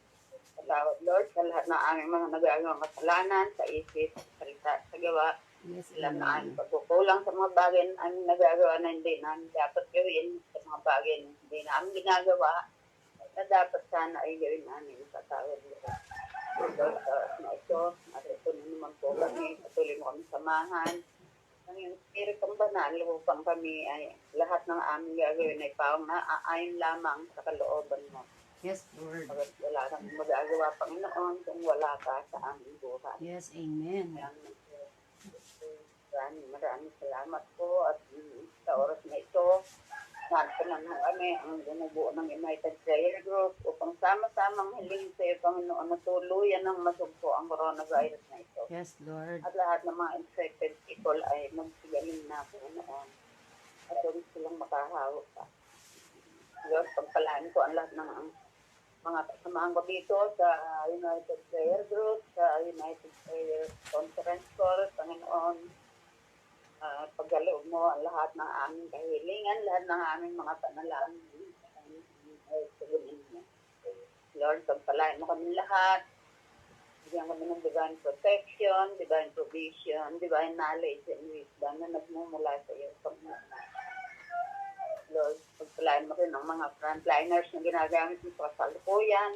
Salamat, Lord, sa lahat ng aming mga nagagawang kasalanan, sa isip, sa salita, sa gawa, Yes, alam na Amen. aming pagkukulang sa mga bagay na aming nagagawa na hindi namin dapat gawin, sa mga bagay na hindi namin ginagawa, na dapat sana ay gawin namin sa tawad mo. Lord, sa oras na ito, narito na naman po kami, patuloy mo kami samahan, ng iyong Espiritong Banal, upang kami ay lahat ng aming gagawin ay pawang naaayon lamang sa kalooban mo. Yes, Lord. Pagkat wala kang magagawa, Panginoon, kung wala ka sa aming buhay. Yes, Amen. Maraming salamat po at sa oras na ito, narito na kami ang bumubuo ng United Prayer Group upang sama-samang hiling sa iyo, Panginoon, na tuluyan ng masugpo ang coronavirus na ito. Yes, Lord. At lahat ng mga infected people ay magsigaling na, Panginoon. At huwag silang makahawak pa. Lord, pagpalaan ko ang lahat ng mga kasamahan ko dito sa United Prayer Group, sa United Prayer Conference Call, Panginoon. Paggaloob mo ang lahat ng aming kahilingan, lahat ng aming mga panalangin. Sagunin mo. Lord, pagpalaan mo kami lahat. Bigyan kami ng divine protection, divine provision, divine knowledge and wisdom na nagmumula sa iyo, Panginoon. Lord, pagpalaan mo rin ang mga frontliners na ginagamit mo sa kasalukuyan.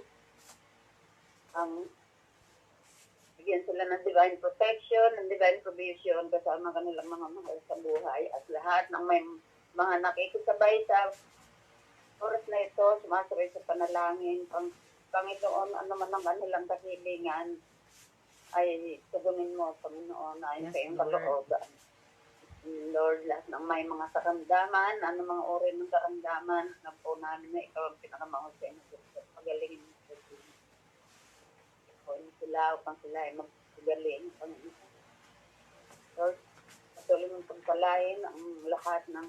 Bigyan sila ng divine protection, ng divine provision kasama kanilang mga mahal sa buhay at lahat ng may mga nakikisabay sa oras na ito, sumasabay sa panalangin. Panginoon, ano man ang kanilang kahilingan ay tugunin mo, Panginoon, ayon sa iyong kalooban. Lord, lahat ng may mga karamdaman, ano mga uri ng karamdaman, na po namin na ikaw ang pinakamahusay na Diyos. Pagalingin mo sa Diyos. Kung sila upang sila ay magpagaling, Panginoon. Lord, patuloy mong pagpalain ang lahat ng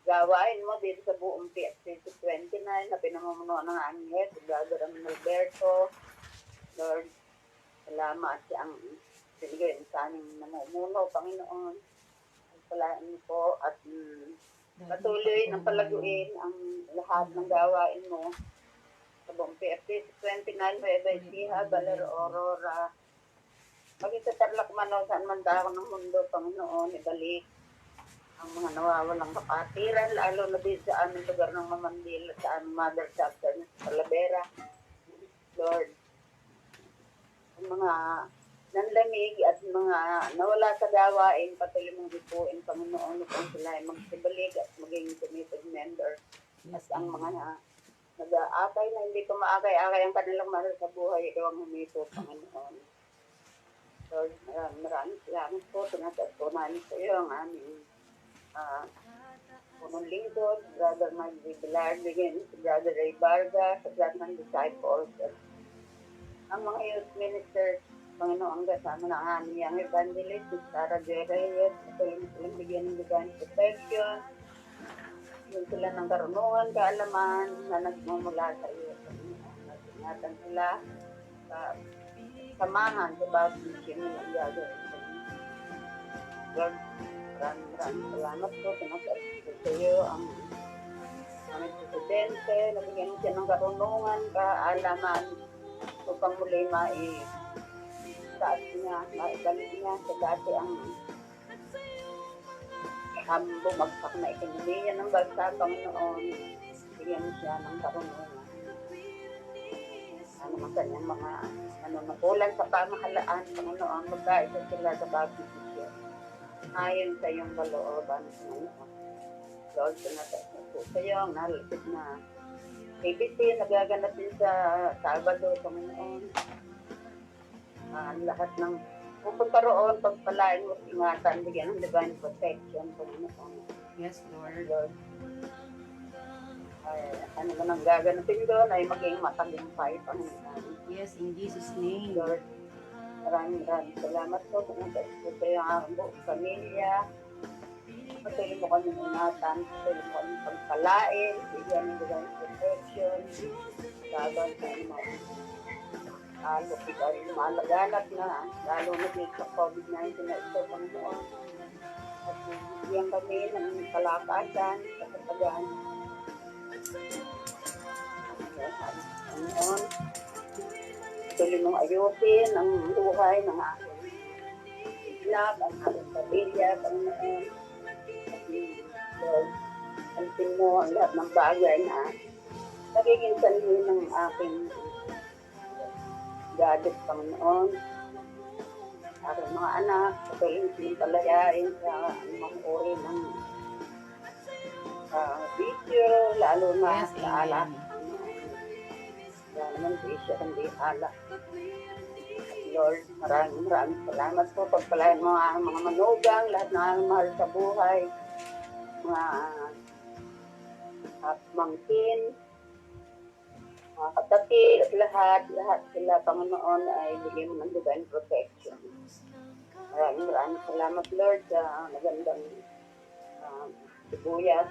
gawain mo dito sa buong PSC 29 na pinamumunuan ng aming head, Brother Alberto. Lord, salamat siyang binigay sa aming namumuno, Panginoon. Pagpalaan mo po at patuloy ng palaguin ang lahat ng gawain mo sa buong PFC 29, Nueva Ecija, Valero, Aurora, maging sa Tarlac, Manao, saan man dako ng mundo, Panginoon, ibalik ang mga nawawalang kapatiran, lalo na din sa aming lugar ng Mamandil, sa aming mother chapter sa Talavera. Lord, ang mga nanlamig at mga nawala sa gawain, patuloy mong ipuin, Panginoon, upang sila ay magsibalik at maging committed member. At ang mga nag-aakay na hindi ko maakay-akay ang kanilang mahal sa buhay, ikaw ang humito, Panginoon. Lord, maraming salamat po. Tinatag po namin sa iyo ang aming punong lingkod, Brother Mike D. Bilardin, Brother Ray Vargas, sa lahat ng disciples, at ang mga youth ministers, Panginoon, kasama ng aming young evangelist, si Sarah J. Reyes, patuloy silang bigyan ng divine protection, yun sila ng karunungan, kaalaman na nagmumula sa iyo. At ingatan sila sa samahan sa bawat mission nilang gagawin. Lord, maraming salamat po. Tinasal ko sa iyo ang aming presidente, nabigyan siya ng karunungan, kaalaman, upang muli taas niya, maibalik niya sa dati ang bumagsak na ekonomiya ng bansa, Panginoon. Bigyan siya ng karunungan. Ano ang kanyang mga nakulan sa pamahalaan, Panginoon, magkaisa sila sa baptism. Ayon sa iyong kalooban, Panginoon. Lord, pinatas na po sa iyo ang nalapit na ABC, nagaganap din sa Sabado, Panginoon. Lahat ng pupunta roon, pagpalain mo, ingatan, bigyan ng divine protection, Panginoon. Yes, Lord. Lord, ano man ang gaganapin doon ay maging matagumpay, Panginoon. Yes, in Jesus' name. Lord, maraming salamat po kung nagkasipot kayo ang buong pamilya. Patuloy mo kami ingatan, patuloy mo kami pagpalain, bigyan ng divine protection, laban sa mga lalo ikaw yung malaganap na, lalo na dito sa COVID-19 na ito, Panginoon. At bigyan kami ng kalakasan, kasatagan. Panginoon, patuloy mong ayusin ang buhay ng aking itlap, ang aking pamilya, Panginoon. Lord, alpin mo ang lahat ng bagay na nagiging sanhi ng aking gadget, Panginoon. Aking mga anak, patuloy sinipalayain sa mga uri ng video, lalo na Yes, sa alak. amen. Lalo naman video, hindi alak. Lord, maraming salamat po. Pagpalain mo ang mga manugang, lahat ng ang mahal sa buhay, mga mangkin, mga kapatid, lahat sila, Panginoon, ay bigyan mo ng divine protection. Maraming salamat, Lord, sa magandang sibuyas.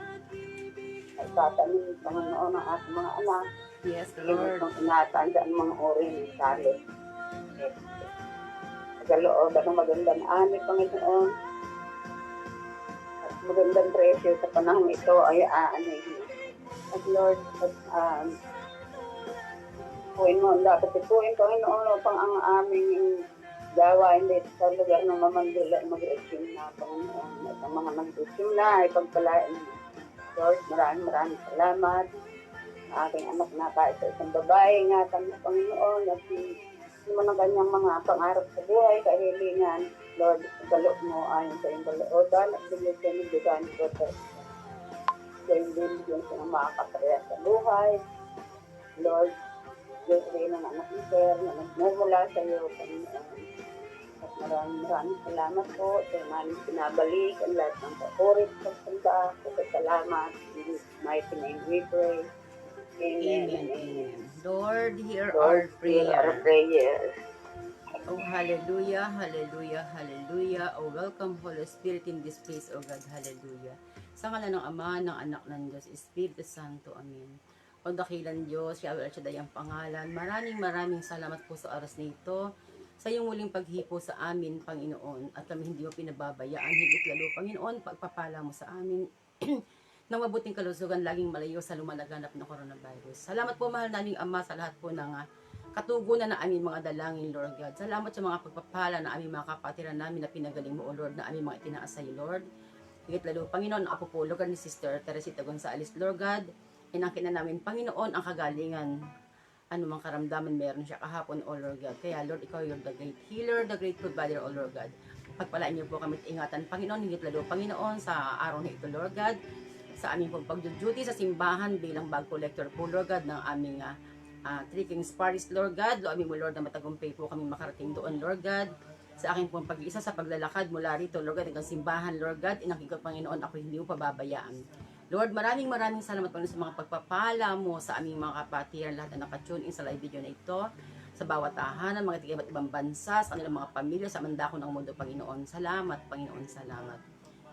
Ay tatanin, Panginoon, ang ating mga anak. Yes, Lord, Lord. inataan sa mga ori ng salot. Nagalooban ng magandang ani, Panginoon. At magandang presyo sa panahon ito ay aanay. At Lord, puin mo ang dapat ipuin, Panginoon, upang ang aming gawain dito sa lugar ng Mamandila ay mag-resume na, Panginoon. At ang mga nag-resume na ay pagpalain mo. Lord, maraming salamat. Aking anak na kahit sa isang babae, ingatan mo, Panginoon, at mo ng kanyang mga pangarap sa buhay, kahilingan. Lord, galo mo ayon sa iyong kalooban at bigyan sa iyong divine protection. Sa iyong bibigyan sa mga makakapareha sa buhay. Lord, Diyos rin ang anak ni Sir na nagmumula sa iyo, Panginoon. At maraming salamat po sa maraming pinabalik ang lahat ng papurit sa sanda. Salamat. In His mighty name we pray. Amen. Amen, amen. Lord, hear Lord, our hear our prayer. prayer. Oh, hallelujah, hallelujah, hallelujah. Oh, welcome, Holy Spirit, in this place, oh God, hallelujah. Sa ngalan ng Ama, ng Anak, ng Diyos, Espiritu Santo, amen. O dakilan Diyos, Yahweh El Shaddai ang pangalan. Maraming salamat po sa oras na ito. Sa iyong muling paghipo sa amin, Panginoon, at kami hindi mo pinababayaan, higit lalo, Panginoon, pagpapala mo sa amin, ng mabuting kalusugan, laging malayo sa lumalaganap ng coronavirus. Salamat po, mahal naming Ama, sa lahat po ng katugunan na aming mga dalangin, Lord God. Salamat sa mga pagpapala na aming mga kapatiran namin na pinagaling mo, O Lord, na aming mga itinaas sa iyo, Lord. Higit lalo, Panginoon, ang apo po, Lord God, ni Sister Teresita Gonzales, Lord God, inangkin na namin, Panginoon, ang kagalingan, anumang karamdaman meron siya kahapon, O Lord God. Kaya, Lord, ikaw yung the great healer, the great provider, O Lord God. Pagpalaan niyo po kami at ingatan, Panginoon, higit lalo, Panginoon, sa araw na ito, Lord God, sa aming pag-duty sa simbahan bilang bag collector po, Lord God, ng aming Three Kings Parish, Lord God. Lo aming mo, Lord, na matagumpay po kami makarating doon, Lord God. Sa aking pong pag-iisa sa paglalakad mula rito, Lord God, hanggang simbahan, Lord God, inakig ko, Panginoon, ako hindi mo pababayaan. Lord, maraming salamat po sa mga pagpapala mo sa aming mga kapatiran, lahat na nakatune in sa live video na ito, sa bawat tahanan, mga tiga iba't ibang bansa, sa kanilang mga pamilya, sa mandako ng mundo, Panginoon. Salamat, Panginoon, salamat.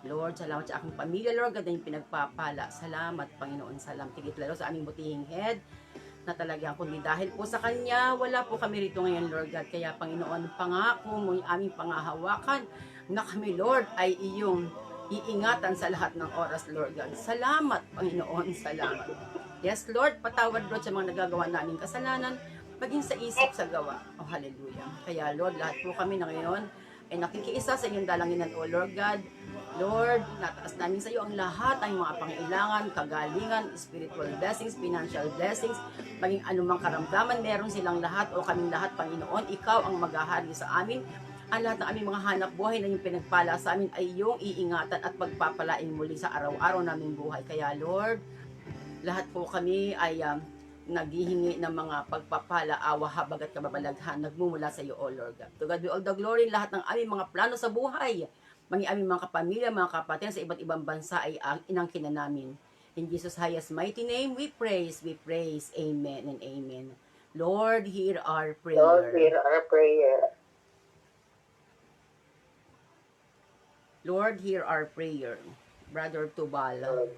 Lord, salamat sa aking pamilya, Lord God, na yung pinagpapala. Salamat, Panginoon, salamat. Tigit lalo sa aming butihing head, na talagang kundi dahil po sa Kanya, wala po kami rito ngayon, Lord God. Kaya, Panginoon, pangako mo yung aming pangahawakan na kami, Lord, ay iyong iingatan sa lahat ng oras, Lord God. Salamat, Panginoon, salamat. Yes, Lord, patawad, Lord, sa mga nagagawa naming kasalanan, maging sa isip, sa gawa. Oh, hallelujah. Kaya, Lord, lahat po kami na ngayon ay nakikiisa sa inyong dalanginan, O Lord God. Lord, nataas namin sa iyo ang lahat ng mga pangailangan, kagalingan, spiritual blessings, financial blessings, maging anumang karamdaman, meron silang lahat o kaming lahat, Panginoon. Ikaw ang maghahari sa amin. Ang lahat ng aming mga hanap buhay na yung pinagpala sa amin ay iyong iingatan at pagpapalain muli sa araw-araw naming buhay. Kaya Lord, lahat po kami ay naghihingi ng mga pagpapala, awa, habag at kababalaghan, nagmumula sa iyo, O Lord God. To God be all the glory, lahat ng aming mga plano sa buhay, mga aming mga kapamilya, mga kapatid sa iba't ibang bansa ay inangkin na namin. In Jesus' highest mighty name, we praise. Amen and amen. Lord, hear our Lord, prayer. hear our prayer. Lord, hear our prayer. Brother Tubal. Lord,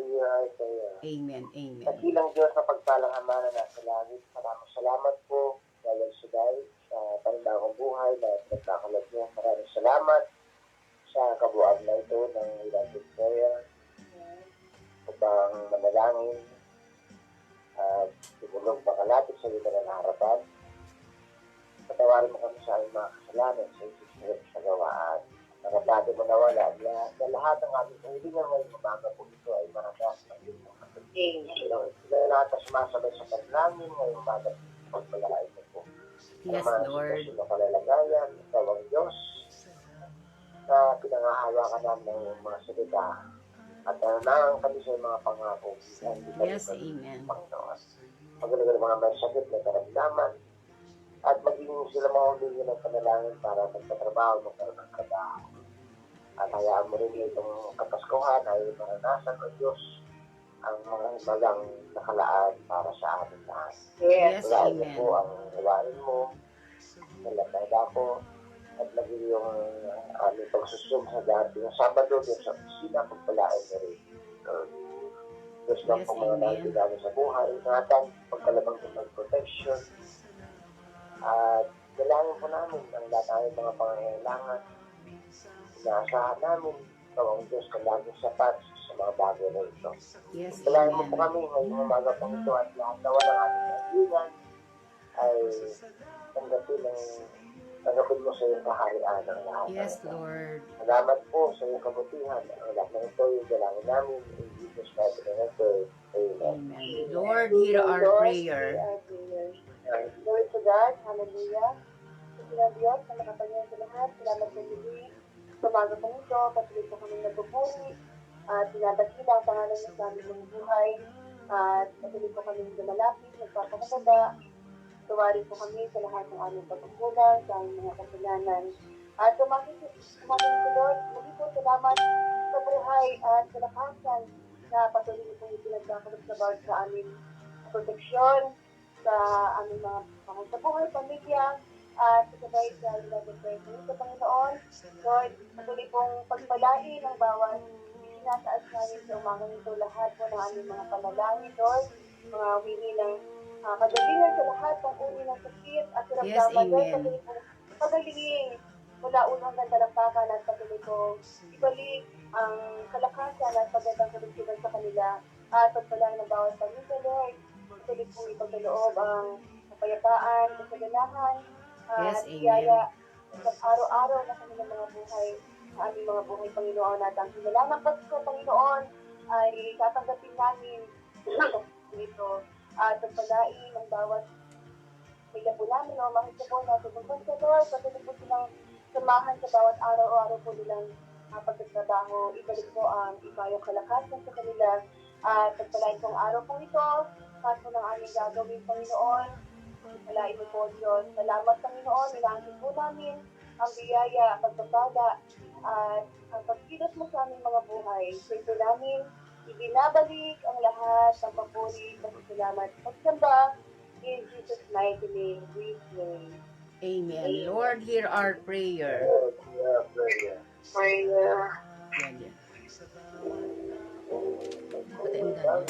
hear our prayer. Amen, amen. Dakilang Diyos na pagpalang Ama na nasa langit, maraming salamat po dahil Shaddai sa panibagong buhay na nagkakalag niyo. Maraming salamat sa kabuuan na ito ng United Prayer upang manalangin at tumulong makalapit sa iyo na harapan. Patawarin mo kami sa aming mga kasalanan sa isip sa gawaan. Nakapati mo nawala na lahat ng aming kahilingan ngayong umaga po ito ay maranas ng iyong mga Amen. sila lahat na sumasabay sa panalangin ngayong umaga pagpalain mo po. Yes, Lord. Sa mga kalalagayan, ikaw ang Diyos na pinangahawakan namin ng mga salita at nananang kami sa mga pangako. Yes, amen. Panginoon. Magaling ng mga may sakit na karamdaman at maging sila mga humingi ng panalangin para magkatrabaho, magkaroon ng trabaho. At hayaan mo rin itong kapaskuhan ay maranasan ng Diyos ang mga magang nakalaan para sa amin lahat. Yes. Yes, Wala mo amen. po ang gawain mo, nalatanda ko, at maging yung aming pagsusum sa dati ng Sabado doon sa opisina, pagpalain mo rin. Diyos lang Yes, po mga amen. natin namin sa buhay, ingatan, pagkalabang ko ng protection, at dalangin po namin ang lahat ng mga pangangailangan. Inaasahan namin ikaw ang Diyos na laging sapat sa mga bagay na ito. Yes, Dalangin mo po amen. kami ngayong umaga pang ito at lahat na walang ating kaibigan ay tanggapin mo sa iyong kaharian ng lahat. Yes, Lord. Salamat po sa iyong kabutihan. Ang lahat ng ito yung dalangin namin in Jesus Christ na ito. Amen. Amen. Lord, hear our prayer. Glory to God. Hallelujah. Sa Diyos na nakapangyarihan sa lahat. Salamat sa muli. Sa umaga po ito, patuloy po kami nagpupuri at sinadakila ang pangalan niyo sa aming mga buhay. At patuloy po kami lumalapit, nagpapakababa. Tuwari po kami sa lahat ng aming pagkukulang, sa aming mga kasalanan. At tumakin po, Lord, muli po salamat sa buhay at sa lakasan na patuloy niyo pong pinagkakalog sa bawat sa aming proteksyon, sa aming mga pangasabuhay, pamilya, at kasabay sa United Prayer sa Panginoon. Lord, patuloy pong pagpalain ang bawat isinataas namin sa umagang ito lahat po ng aming mga panalangin, Lord, mga wingi ng kagalingan sa lahat ng uri ng sakit at Yes, karamdaman. Lord, amen. patuloy pong pagalingin mula unang hanggang talampakan at patuloy pong ibalik ang kalakasan at pagandang kalusugan sa kanila at pagpalain ng bawat pamilya, Lord. Patuloy pong ipagkaloob ang kapayapaan, kasaganahan, Yes, at amen. biyaya sa araw-araw na kanilang mga buhay, sa aming mga buhay, Panginoon, at ang kinilangang Pasko, Panginoon, ay tatanggapin namin dito at pagpalain ng bawat pila po namin, o makita po na sa Lord, patuloy po silang samahan sa bawat araw-araw po nilang pagtatrabaho, ibalik po ang ipayong kalakasan sa kanila, at pagpalain pong araw po ito, kahit po ng aming gagawin, Panginoon, pagpalain mo po, Diyos. Salamat, Panginoon, inaangkin po namin ang biyaya, pagpapala, at ang pagkilos mo sa aming mga buhay. So ito namin, ibinabalik ang lahat ng papuri, pasasalamat, pagsamba, in Jesus' mighty name, we pray. Amen. Lord, hear our prayer. Lord, hear our prayer. Prayer. Yan, yan. Patay ang dami.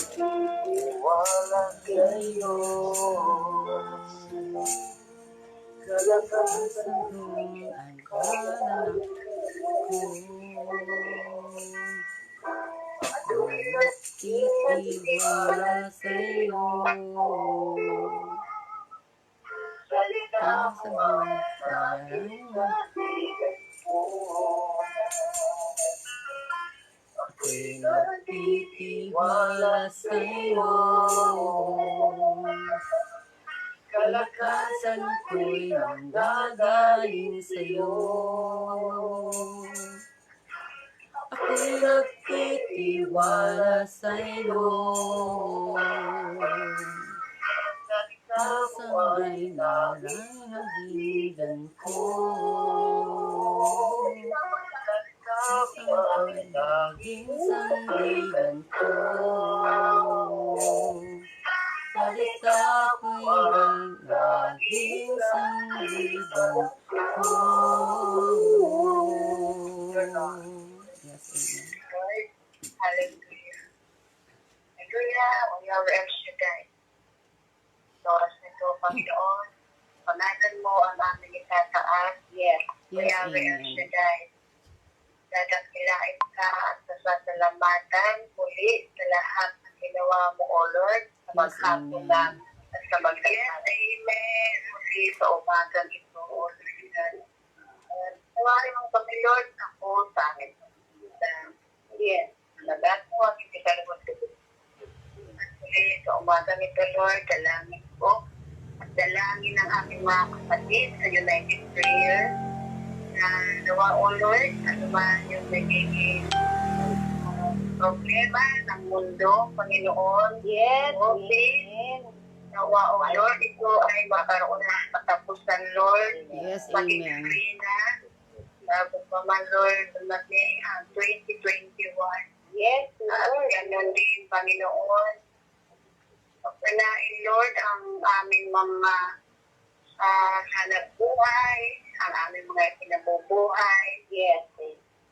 Wala sa iyo. Kalakasan Ang kalalak ko, titiwala sa'yo. Ang sagot, ako'y nagtitiwala sa'yo. Kalakasan ko'y nanggagaling sa'yo. Ako'y nagtitiwala sa'yo. Kalakasan ay nararamdaman ko. Ako'y laging sandigan ko. Salita ko'y laging sandigan ko. Yes, amen. Lord, hallelujah. Hallelujah, o Yahweh El Shaddai. Sa oras nito, Panginoon, pangalan mo ang aming itataas. Yes, o Yes, Yahweh El amen. Shaddai. Dadakilain ka at sasalamatan muli sa lahat ng ginawa mo, O Lord, sa Yes, maghapon amen. namin at sa magdamag. Yes, amen. Muli sa umagang ito, O Lord. Tawarin mo kami, Lord, ako sa akin. Yes, lahat mo ang hindi kalawat ko. At muli sa umagang ito, Lord, dalangin ko at dalangin ng aming mga kapatid sa United Prayer na nawa, O Lord, ano man yung nagiging problema ng mundo, Panginoon. Yes, okay. Nawa, O Lord, ito ay magkaroon ng katapusan, Lord. Yes, Maging amen. free na. Bago pa man, Lord, dumating ang 2021. Yes, Lord. Ganun din, Panginoon. Pagpalain, Lord, ang aming mga hanap buhay, ang aming mga kinabubuhay. Yes.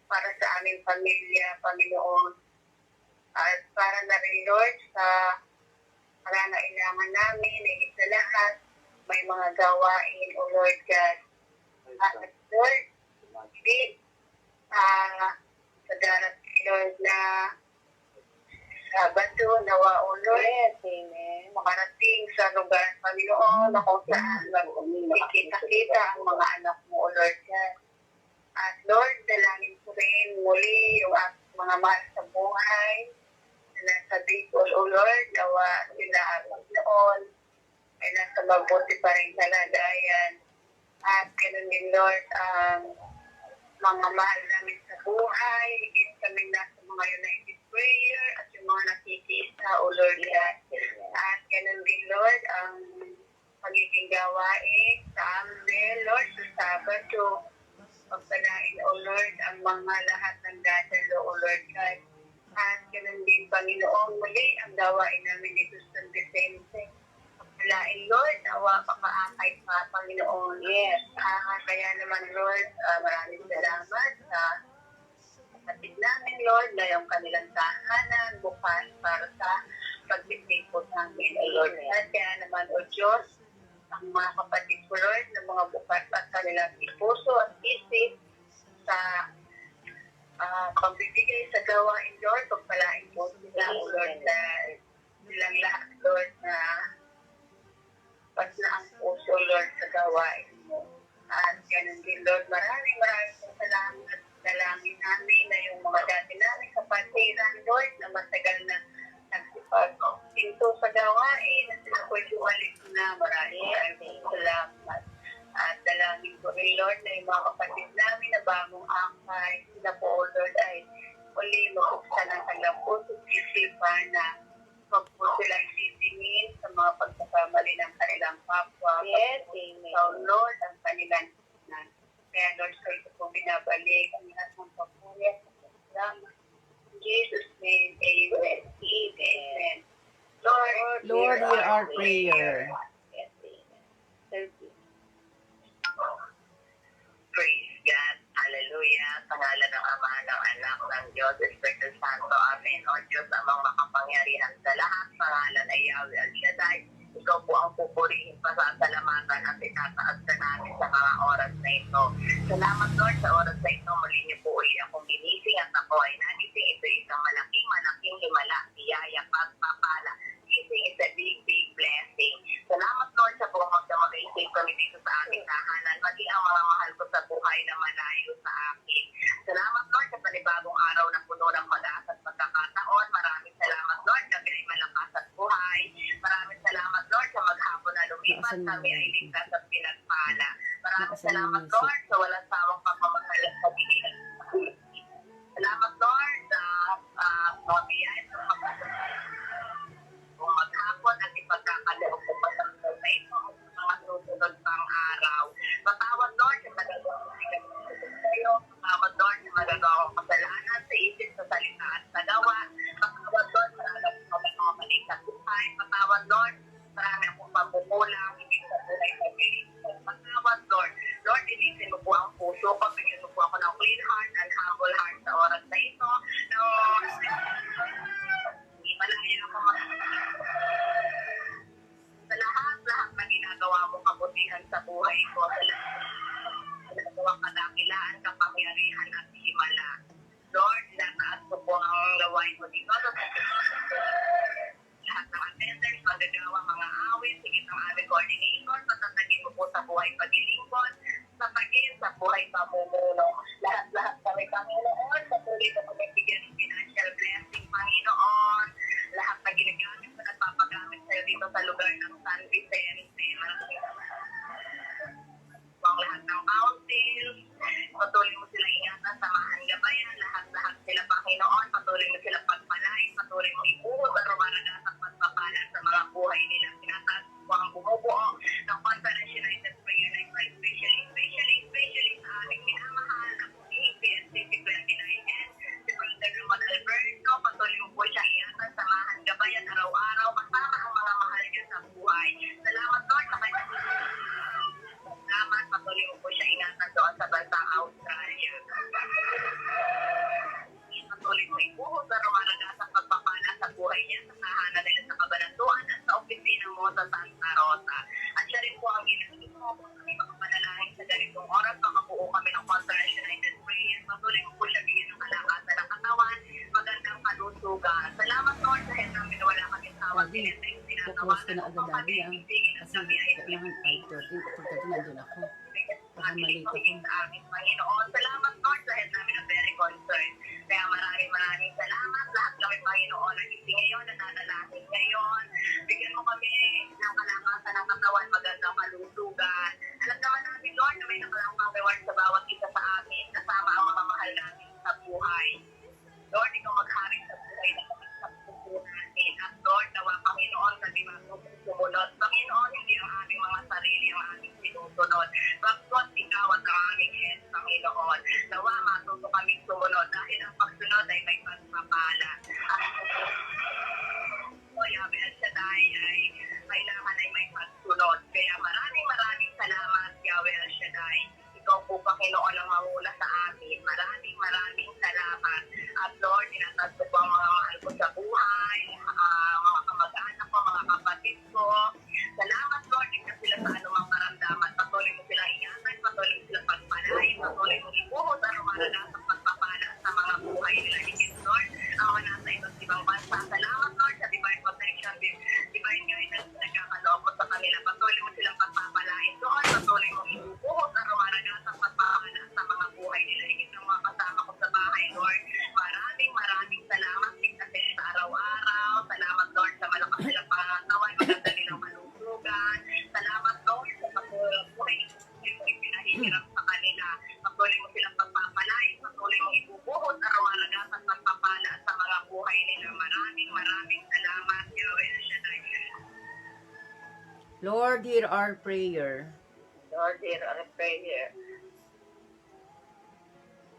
Para sa aming pamilya, Panginoon. At para na rin, Lord, sa pangangailangan namin, sa lahat, may mga gawain, O Lord God. At Lord, hindi sa darating, Lord, na Sabado, nawa, O Lord. Yes, amen. Makarating sa lugar, Panginoon, na kung saan makikita-kita ang mga anak mo, O Lord God. At Lord, dalangin ko rin muli yung mga mahal sa buhay na nasa Bicol, O Lord, nawa sila noon ay nasa mabuti pa rin kalagayan. At ganun din, Lord, ang mga mahal namin sa buhay, higit kami nasa mga United Prayer at yung mga nakikita, O Lord God. At ganun din, Lord, ang magiging gawain sa amin, Lord, sa Sabado. Pagpalain, O Lord, ang mga lahat ng dadalo, O Lord God. At ganun din, Panginoon, muli ang gawain namin dito sa San Vicente. Pagpalain, Lord, nawa pakaakay pa, Panginoon. Yes. Kaya naman, Lord, maraming salamat sa kapatid namin, Lord, na yung kanilang tahanan, bukas para sa pagtitipon namin, O Lord. At kaya naman, O Diyos, ang mga kapatid ko, Lord, na mga bukas at kanilang puso at isip sa pagbibigay sa gawain, Lord, pagpalain mo sila, O Lord, na silang lahat, Lord, na pagla ang puso, Lord, sa gawain mo. At ganun din, Lord, maraming salamat. Dalangin namin na yung mga dati namin kapatiran, Lord, na matagal na nagsipag-pinto sa gawain at sila ko'y bumalik na. Maraming salamat. At dalangin ko rin, Lord, na yung mga kapatid namin na bagong angkay, sila po, Lord, ay uli mabuksan ang kanilang puso isipan na huwag po silang sisingin sa mga pagkakamali ng kanilang kapwa. Yes, amen. So, Lord, ang kanilang nan. Kaya, Lord, sa ito po binabalik ang lahat ng papuri at salamat. In Jesus' name, amen. Amen. Lord, hear our prayer. Yes, amen. Thank you. Praise God. Hallelujah. Sa ngalan ng Ama, ng Anak, ng Diyos, Espiritu Santo. Amen. O Diyos, amang makapangyarihan sa lahat. Pangalan ay Yahweh El Shaddai. Ikaw po ang pupurihin, pasasalamatan at itataas ka namin sa mga oras na ito. Salamat, Lord, sa oras na ito. Muli niyo po uli akong ginising at ako ay nagising. Ito isang malaking himala, biyaya, pagpapala. Gising is a big blessing. Salamat, Lord, sa buong magdamag-isip kami dito sa aming tahanan. Maging ang mga mahal ko sa buhay na malayo sa akin. Salamat, Lord, sa panibagong araw na puno ng pag-asa at pagkakataon. Maraming salamat, Lord, kami ay malakas at buhay. Maraming salamat, Lord, sa maghapon na lumipat. Kami ay ligtas at pinagpala. Maraming salamat, Lord, sa walang sawang pagmamahal at pagiging. Salamat, Lord, sa mga biyaya sa kung maghapon at ipagkakaloob ko pa sa ito sa mga susunod pang araw. Matawad, Lord, sa magagawa ko sa iyo. Matawad, Lord, sa magagawa ko kulang, higit sa buhay pag-ibig. Pagkawat, Lord. Lord, ilisin mo po ang puso ko. Bigyan mo po ako ng clean heart and humble heart sa oras na ito. Imalaya ako sa lahat na ginagawa mo kabutihan sa buhay ko. Sa ginagawang kadakilaan, kapangyarihan at himala. Lord, nataas ko po ang laway mo dito. Lahat ng attendance, magagawa, mga awit, higit ang aming coordinator, patatagin mo po sa buhay paglilingkod, tatagin sa buhay pamumuno. Lahat-lahat kami, Panginoon, patuloy na magbibigyan ng financial blessing, Panginoon. Lahat na ginagamit mo, nagpapagamit sa'yo dito sa lugar ng San Vicente. Ang lahat ng council, patuloy mo sila ingatan, samahan gabayan, lahat-lahat sila, Panginoon, patuloy mo sila pagpalain, patuloy mo ibuhod at rumaragas at pagpapala sa mga buhay nila. Pinataas ko ang bumubuo ng Conference United Prayer Life, especially sa aming minamahal na pumihing PSCP 29N, si Brother Roman Alberto, patuloy mo po siya ingatan, samahan gabayan, araw-araw, kasama ang mga mahal niya sa buhay. Salamat, Lord, sa kanya. Salamat, patuloy mo po siya ingatan doon sa bansang Australia. Patuloy mo ibuhod na rumaragas ang pagpapala sa buhay niya sa tahanan nila sa Kabanatuan at sa opisina mo sa Santa Rosa. At siya rin po ang ginagawa mo kung kami makapanalangin sa ganitong oras, makabuo kami ng Conference United Prayer. Patuloy mo po siya bigyan ng kalakasan ng katawan, magandang kalusugan. Salamat, Lord, dahil namin wala kami tawag pinitay Kukulos ko na agad daddy kasi kailangan 5:30 nandun ako. Baka malito ko. Sa aming Panginoon. Salamat, Lord, dahil namin ang very concerned. Kaya maraming salamat. Lahat kami, Panginoon, na hindi ngayon, nananalangin ngayon. Bigyan mo kami ng kalakasan ng katawan, magandang kalusugan. Alam naman namin, Lord, na may nakalangkang reward sa bawat isa sa amin, kasama ang mga mahal namin sa buhay. Lord, ikaw maghari sa buhay na sa puso natin. At Lord, nawa, Panginoon, sa sumunod. Panginoon, hindi ang aming mga sarili ang aming sinusunod. Pagkot, ikaw at ang aming head, Panginoon. Nawa, matuto kaming sumunod dahil ang pagsunod ay may pagpapala. O Yahweh El Shaddai ay kailangan ay may pagsunod. Kaya maraming salamat, Yahweh El Shaddai. Ikaw po, Panginoon, ang manguna sa amin. Maraming salamat. At Lord, tinatas ko po ang mga mahal ko sa buhay, mga kamag-anak ko, mga kapatid ko. Salamat, Lord, hindi sila sa anumang karamdaman. Patuloy mo silang ingatan, patuloy mo silang pagpalain, patuloy mo ibuhod at rumaragas ang pagpapala sa mga buhay nila. Higit, Lord, ang mga nasa iba't ibang bansa. Salamat, Lord, sa divine protection, divine guidance na nagkakaloob mo sa kanila. Patuloy mo silang pagpapalain doon, patuloy mo ibuhod at rumaragas ang pagpapala sa mga buhay nila. Higit ng mga kasama ko sa bahay, Lord. Maraming salamat. Tingnan sa araw-araw. Salamat, Lord, sa malakas nilang pangatawan, maganda nilang malusugan. Salamat, Lord, sa patuloy mo pinahihirap sa kanila. Patuloy mo silang pagpapalain, patuloy mo ibubuhod na rumaragas at pagpapala sa mga buhay nila. Maraming salamat, Yahweh El Shaddai. Lord, hear our prayer. Lord, hear our prayer.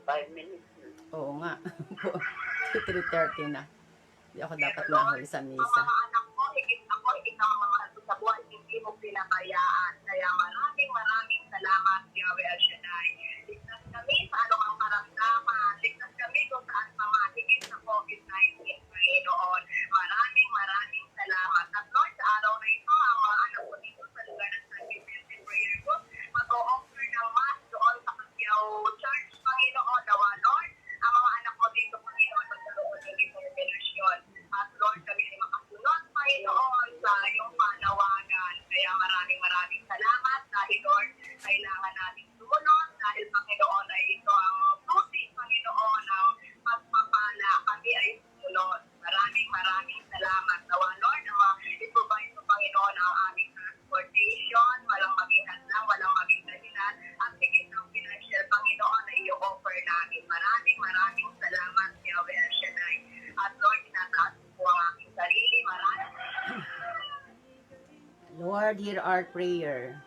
5 minutes. Oo nga. 3:30 na. Hindi ako dapat mahuli sa Ang misa. mga anak mo, higit ang mga mahal ko sa buhay, hindi mo pinabayaan. Kaya maraming salamat, Yahweh El Shaddai. Ligtas kami sa anumang karamdaman. Ligtas kami kung saan pa mahigit sa COVID-19, Panginoon. Maraming salamat. At Lord, sa araw na ito, ang mga anak ko dito sa lugar ng San Vicente Prayer Group, mag-o-offer ng mass doon sa Pagyaw Church, Panginoon. Nawa, Lord, ang mga anak mo dito, Panginoon, magkaroon ng determinasyon. At Lord, kami ay makasunod, Panginoon, sa iyong panawagan. Kaya maraming salamat dahil, Lord, kailangan natin sumunod dahil, Panginoon, ay ito ang susi, Panginoon, ng pagpapala. Kami ay sumunod. Maraming salamat. Nawa, Lord, i-provide mo, Panginoon, ang aming transportation, walang maging hadlang, walang maging dahilan, at higit ang financial, Panginoon, na i-offer namin. Maraming salamat, Yahweh El Shaddai. At Lord, tinataas po ang aking sarili. Lord, hear our prayer.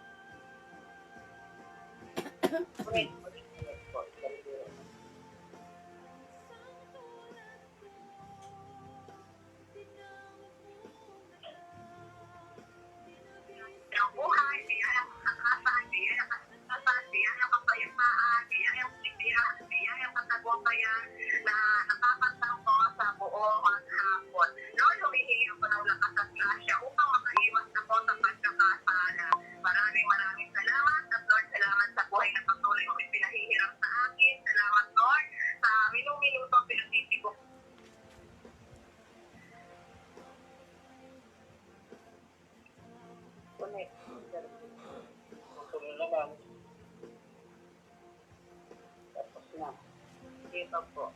Janet. Tuloy naman. Tapos na. Dito po.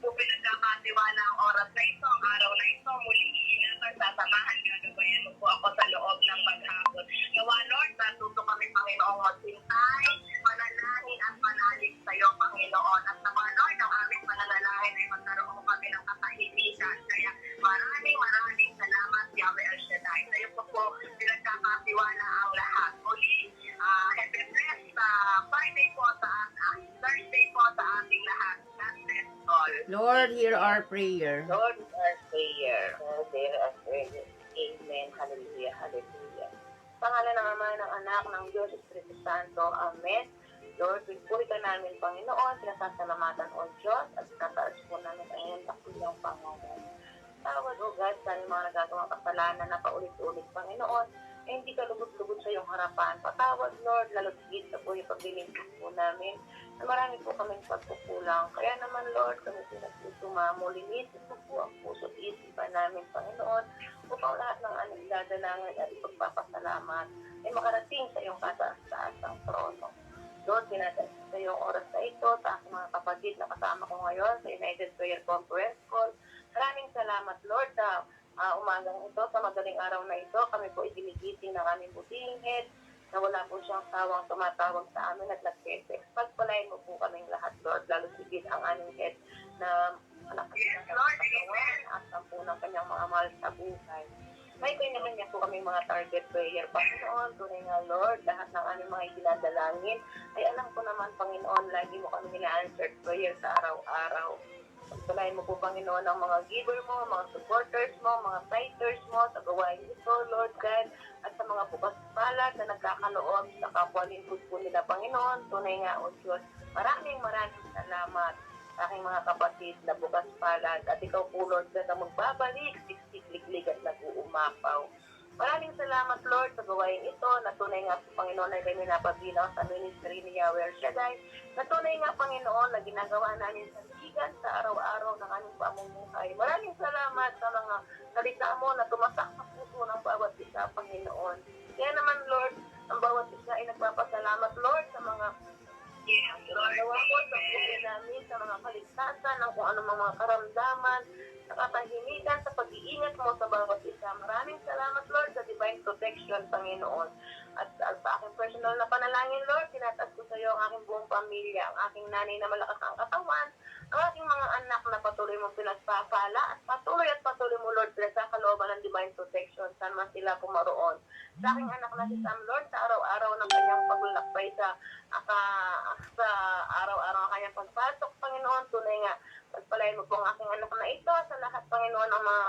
po pinagkakatiwala ang oras na ito, ang araw na ito, muli iingatan, sasamahan, gagabayan mo po ako sa loob ng maghapon. Nawa, Lord, natuto kami, Panginoong, magsintay, manalangin at manalig sa iyo, Panginoon. At nawa, Lord, ang aming pananalangin ay magkaroon kami ng katahimikan. Kaya maraming salamat, Yahweh El Shaddai. Sa iyo po pinagkakatiwala ang lahat. Muli, have a blessed Friday po sa ating, Thursday po sa ating lahat. God bless all. Lord, hear our prayer. Lord, our prayer. Lord, hear our prayer. Amen. Hallelujah. Hallelujah. Pangalan ng Ama, ng Anak, ng Diyos, Espiritu Santo. Amen. Lord, pinupuri ka namin, Panginoon. Pinasasalamatan, O Diyos, at tinataas po namin ang iyong dakilang pangalan. Tawad, O God, sa aming mga nagagawang kasalanan na paulit-ulit, Panginoon, eh, hindi ka lubot-lubot sa iyong harapan. Patawad, Lord, lalo't higit sa po yung paglilingkod po namin na marami po kaming pagkukulang. Kaya naman, Lord, kami pinagsusumamo, linisin mo po ang puso't isipan namin, Panginoon, upang lahat ng aming dadalangin at ipagpapasalamat ay makarating sa iyong kataas-taas ng trono. Lord, pinataas sa iyong oras na ito, sa aking mga kapatid na kasama ko ngayon sa United Prayer Conference Call. Maraming salamat, Lord, sa umagang ito, sa madaling araw na ito, kami po iginigising ng aming butihing head, na wala po siyang sawang tumatawag sa amin at nag-text. Pagpalain mo po kaming lahat, Lord, lalo sigit ang aming head na anak Yes, Lord, amen. at ang po ng kanyang mga mahal sa buhay. May kanya-kanya po kami mga target prayer, Panginoon. Tunay nga, Lord, lahat ng aming mga itinadalangin, ay alam ko naman, Panginoon, lagi mo kami nila-answered prayer sa araw-araw. Pagpalain mo po, Panginoon, ang mga giver mo, mga supporters mo, mga fighters mo sa gawain ito, Lord God, at sa mga bukas palad na nagkakaloob sa kapwa-lingkod po nila, Panginoon. Tunay nga, O Diyos, maraming salamat sa aking mga kapatid na bukas palad. At ikaw po, Lord God, na magbabalik, siksik-liglig at nag-uumapaw. Maraming salamat, Lord, sa gawain ito. Na tunay nga po, Panginoon, ay kami napabilang sa ministry ni Yahweh El Shaddai. Na tunay nga, Panginoon, na ginagawa namin sa bigan sa araw-araw ng aming pamumuhay. Maraming salamat sa mga salita mo na tumatak sa puso ng bawat isa, Panginoon. Kaya naman, Lord, ang bawat isa ay nagpapasalamat, Lord, sa mga Yes, Lord, gawa ko sa buhay namin, sa mga kaligtasan, ng kung anong mga karamdaman, sa katahimikan, sa pag-iingat mo sa bawat isa. Maraming salamat, Lord, sa divine protection, Panginoon. At sa aking personal na panalangin, Lord, tinataas ko sa iyo ang aking buong pamilya, ang aking nanay na malakas ang katawan, ang aking mga anak na patuloy mo pinagpapala, at patuloy mo, Lord, sa kalooban ng divine protection, saan man sila pumaroon. Sa aking anak na si Sam, Lord, sa araw-araw ng kanyang paglalakbay sa araw-araw ang kanyang pagpasok, Panginoon, tunay nga, pagpalain mo po ang aking anak na ito sa lahat, Panginoon, ng mga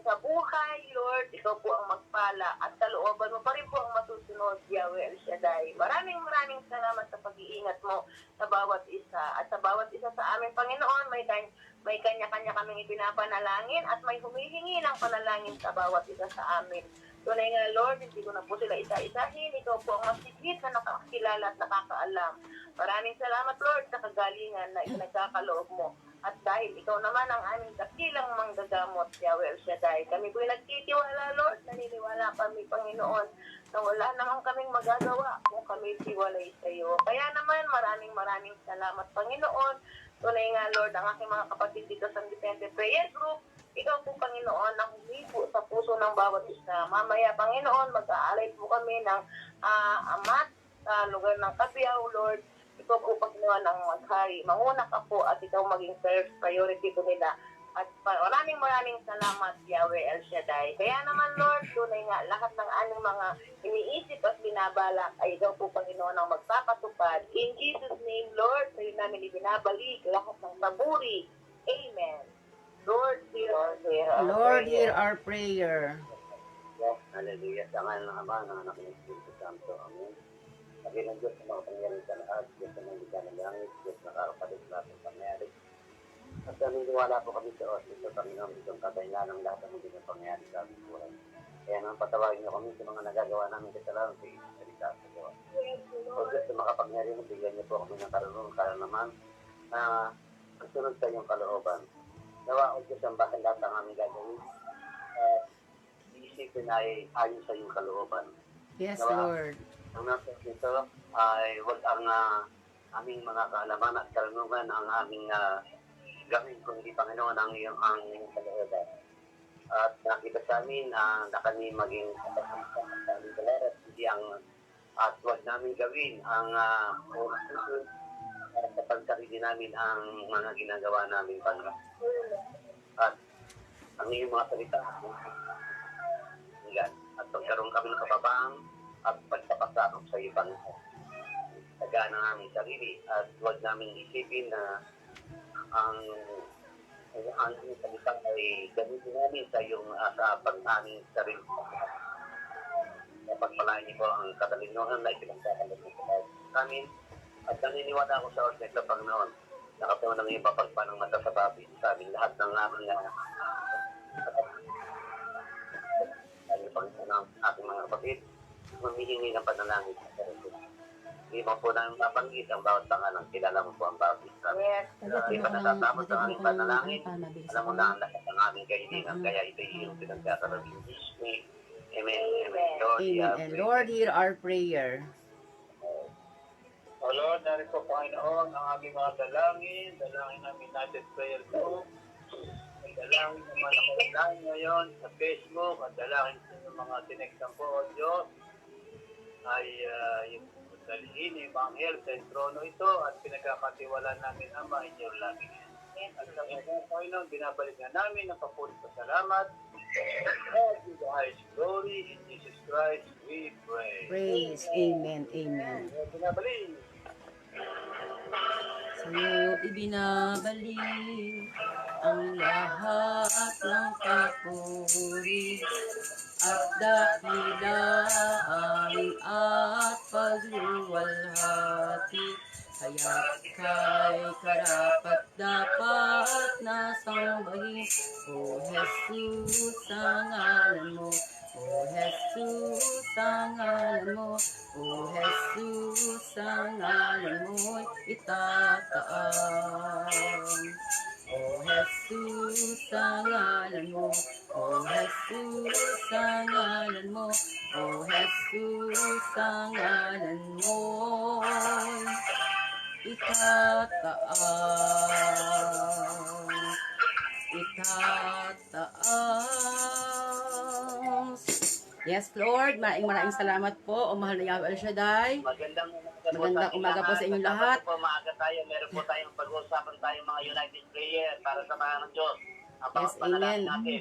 sa buhay, Lord, ikaw po ang magpala at kalooban mo pa rin po ang masusunod, Yahweh El Shaddai. Maraming salamat sa pag-iingat mo sa bawat isa. At sa bawat isa sa amin, Panginoon, may kanya-kanya kaming ipinapanalangin at may humihingi ng panalangin sa bawat isa sa amin. Tunay nga, Lord, hindi ko na po sila isa-isahin. Ikaw po ang masigit na nakakilala at nakakaalam. Maraming salamat, Lord, sa kagalingan na ikinagkakaloob mo. At dahil ikaw naman ang aming dakilang manggagamot, Yahweh El Shaddai, kami po'y nagtitiwala, Lord, naniniwala kami, Panginoon, na wala naman kaming magagawa kung kami tiwalay sa iyo. Kaya naman, maraming salamat, Panginoon. Tunay nga, Lord, ang aking mga kapatid dito sa Independent Prayer Group, ikaw po, Panginoon, ang humipo sa puso ng bawat isa. Mamaya, Panginoon, mag-aalay po kami ng amat sa lugar ng Kapiyaw, Lord. Ikaw po, Panginoon, ang maghari. Manguna ka po at ikaw maging first priority ko nila. At maraming salamat, Yahweh El Shaddai. Kaya naman, Lord, tunay nga, lahat ng aming mga iniisip at binabalak ay ikaw po, Panginoon, ang magpapatupad. In Jesus' name, Lord, sa'yo namin ibinabalik lahat ng saburi. Amen. Lord, hear our prayer. Yes, hallelujah. Sa ngalan ng Ama, ng Anak ng Espiritu Santo. Amen. Sabi ng Diyos sa mga pangyayari sa lahat, Diyos na nandiyan ng langit, Diyos na karapalit lahat ng pangyayari. At naniniwala po kami sa Diyos, sa Panginoon, itong kataingan ng lahat ng mga pangyayari sa aming buhay. Kaya naman patawagin niyo kami sa mga nagagawa namin kasalanan sa isang salita sa Diyos. O Diyos na makapangyari mo, bigyan niyo po kami ng karanaman na magsunod sa iyong kalooban. Nawa, O Diyos, ang bakit lahat ang aming gagawin. Isip, gamitin ay ayon sa iyong kalooban. Yes, Nawa- Lord. Ang nasa dito ay wag ang aming mga kaalaman at karunungan ang aming gawin, kundi Panginoon ang iyong kalooban. At nakita sa amin na kami maging kapag-kapag sa aming kalarat, hindi ang at wag namin gawin ang oras para sa pagkarili namin ang mga ginagawa namin Panginoon. At ang iyong mga salita, at pagkaroon kami ng kababang at pagpapasakop sa iyo, Panginoon. Tagaan ang aming sarili at huwag namin isipin na ang aming salita ay gamitin namin sa iyong sa pag-aming sarili. Pagpalain niyo po ang katalinuhan na ipinagkakalat mo sa amin at naniniwala ako sa oras na Panginoon. Nakataon ng iyong papagpanang mata sa babi sa amin lahat ng aming Panginoon, ating mga kapatid, humihingi ng panalangin sa Panginoon. Hindi mo po namin mapanggit ang bawat pangalang kilala mo po ang bawat isa. Hindi pa natatapos ang aming panalangin. Alam mo na ang lahat ng aming kailangan, kaya ito yung pinagkakaroon ng Disney. Amen. Amen. Amen. And Lord, hear our prayer. O Lord, narito Panginoon ang aming mga dalangin ng United Prayer Group. May dalangin ng mga nakalangin ngayon sa Facebook at dalangin sa mga tineksang po o Diyos ay yung dalhin, yung Banghel sa trono ito at pinagkakatiwala namin Ama inyong langit. At sa mga Panginoon, binabalik na namin ang papulit sa salamat. God is the highest glory in Jesus Christ we pray. Praise. Amen. Amen. Binabalik. Sa'yo ibinabalik ang lahat ng papuri at dakilaan at pagluwalhati. Kaya't kay karapat dapat na sambahin, O Jesus, ang ngalan mo. O Jesus, ang ngalan mo. O Jesus, ang ngalan mo'y itataas. O Jesus, ang ngalan mo. O Jesus, ang ngalan mo. O Jesus, ang ngalan mo'y itataas. Itataas. Yes, Lord. Maraming salamat po. O mahal na Yahweh El Shaddai. Magandang umaga po sa inyong lahat. Maaga tayo, meron po tayong pag-uusapan tayong mga United Prayer para sa mga ng Diyos. Ang Yes, amen. natin.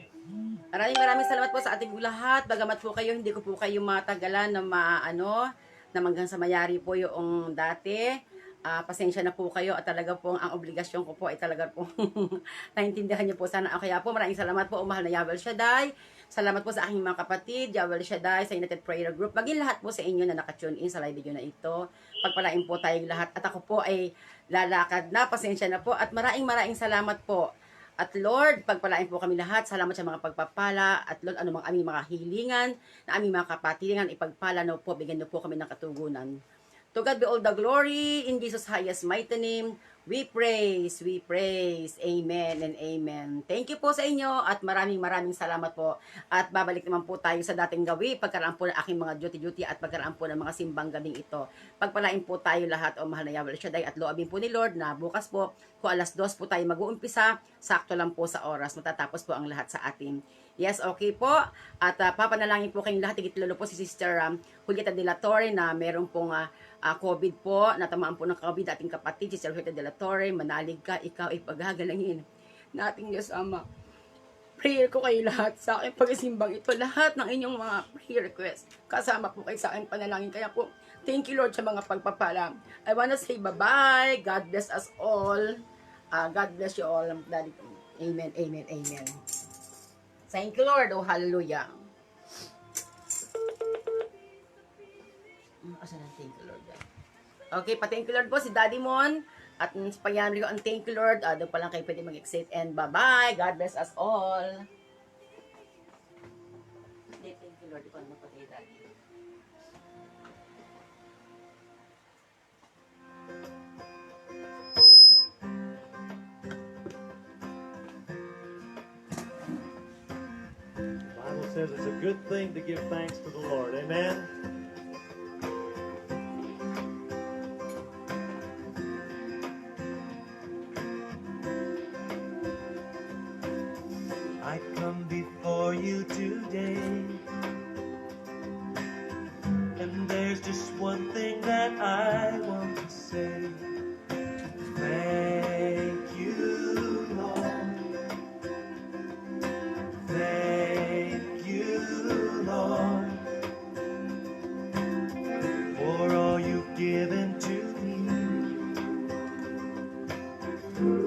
Maraming salamat po sa ating lahat. Bagamat po kayo, hindi ko po kayo matagalan na na hanggang sa mayari po yung dati. Pasensya na po kayo at talaga po ang obligasyon ko po ay talaga po naintindihan niyo po sana. Kaya po maraming salamat po, mahal na Yahweh El Shaddai. Salamat po sa aking mga kapatid, Yahweh El Shaddai, sa United Prayer Group. Maging lahat po sa inyo na nakatune in sa live video na ito. Pagpalain po tayong lahat. At ako po ay lalakad na. Pasensya na po. At maraming salamat po. At Lord, pagpalain po kami lahat. Salamat sa mga pagpapala. At Lord, anumang aming mga hilingan, na aming mga kapatilingan, ipagpala na po, bigyan na po kami ng katugunan. To God be all the glory, in Jesus' highest mighty name, we praise, amen and amen. Thank you po sa inyo at maraming salamat po. At babalik naman po tayo sa dating gawi, pagkaraan po ng aking mga duty at pagkaraan po ng mga simbang gabing ito. Pagpalain po tayo lahat, o mahal na Yahweh El Shaddai, at loobin po ni Lord na bukas po, kung alas 2 po tayo mag-uumpisa, sakto lang po sa oras, matatapos po ang lahat sa atin. Yes, okay po. At papanalangin po kayong lahat, higit lalo po si Sister Julieta de la Torre na meron pong COVID po, natamaan po ng COVID ating kapatid, si Sister Julieta de la Torre, manalig ka, ikaw ay paghagalangin nating Diyos Ama. Prayer ko kayo lahat sa aking pag-isimbang ito, lahat ng inyong mga prayer request, kasama po kayo sa aking panalangin. Kaya po, thank you Lord sa mga pagpapala. I wanna say bye-bye, God bless us all. God bless you all. Daddy. Amen, amen, amen. Thank you Lord, oh hallelujah. Thank you Lord. Okay, pa-thank you Lord po si Daddy Mon. At sa pagyaman ko ang thank you Lord. Doon pa lang kayo pwede mag-exit. And bye-bye. God bless us all. Thank you Lord. Ikaw naman pati Daddy. Bago says it's a good thing to give thanks to the Lord. Amen? I come before you today, and there's just one thing that I want to say. Thank you, Lord. Thank you, Lord, for all you've given to me,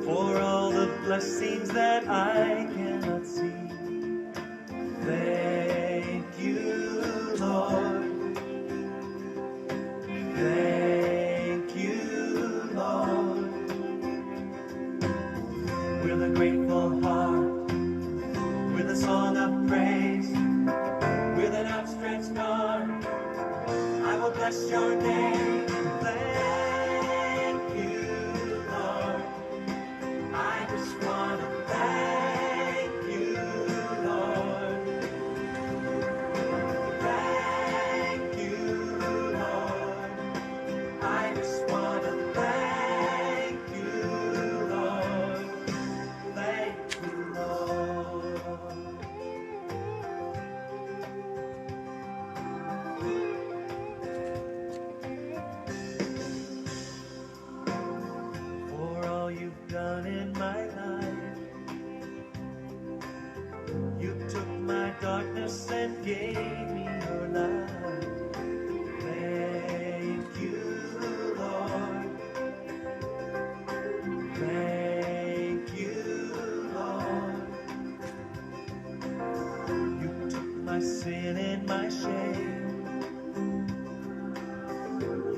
for all the blessings that I cannot see. Thank you, Lord. Thank you, Lord. With a grateful heart, with a song of praise, with an outstretched arm, I will bless your name. Thank you, Lord. I just want to thank you, Lord. Thank you, Lord. I just want to thank you, Lord. Thank you, Lord. For all you've done in my life, you took my darkness and gave me your light. Thank you, Lord. Thank you, Lord. You took my sin and my shame.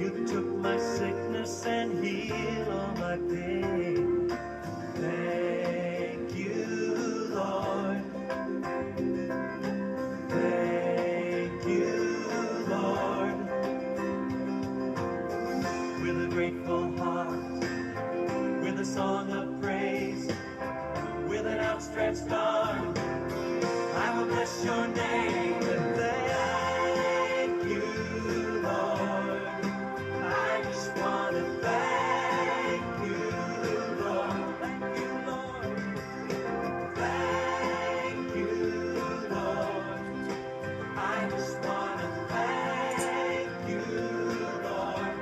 You took my sickness and healed all my pain. Thank you, Lord. Thank you, Lord. With a grateful heart, with a song of praise, with an outstretched arm, I will bless your name and thank you, Lord. I just want to thank you, Lord. Thank you, Lord. Thank you, Lord. I just want to thank you, Lord.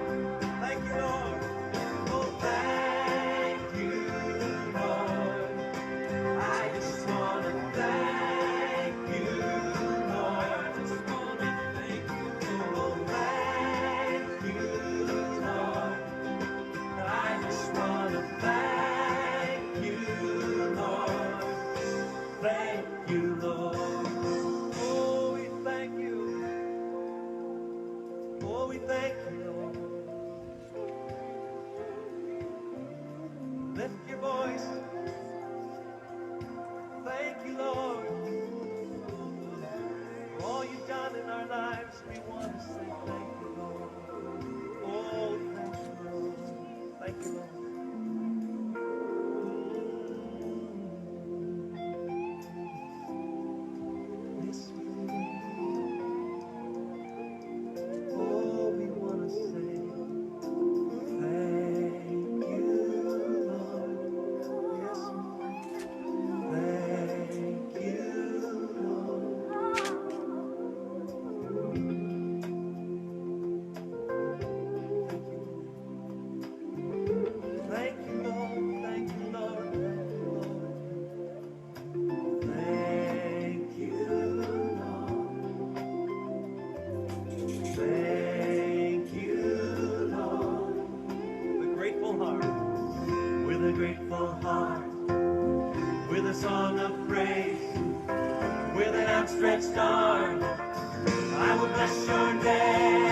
Thank you, Lord. Oh, thank you, Lord. I just want to thank you, Lord. I just want to thank you, oh, thank you, Lord. I just want to thank you, Lord. Thank you, Lord. Oh, we thank you. Oh, we thank you, Lord. Lift your voice. Thank you, Lord. For all you've done in our lives, we want to say thank you, Lord. Oh, thank you, Lord. Thank you, Lord. Yes, we do. Oh, we want to say thank you, Lord. Yes, thank you, Lord. Thank you, Lord. Thank you, Lord. Thank you, Lord. Thank you, Lord. With a grateful heart, with a grateful heart, with a song of praise, with an outstretched arm, I will bless your name.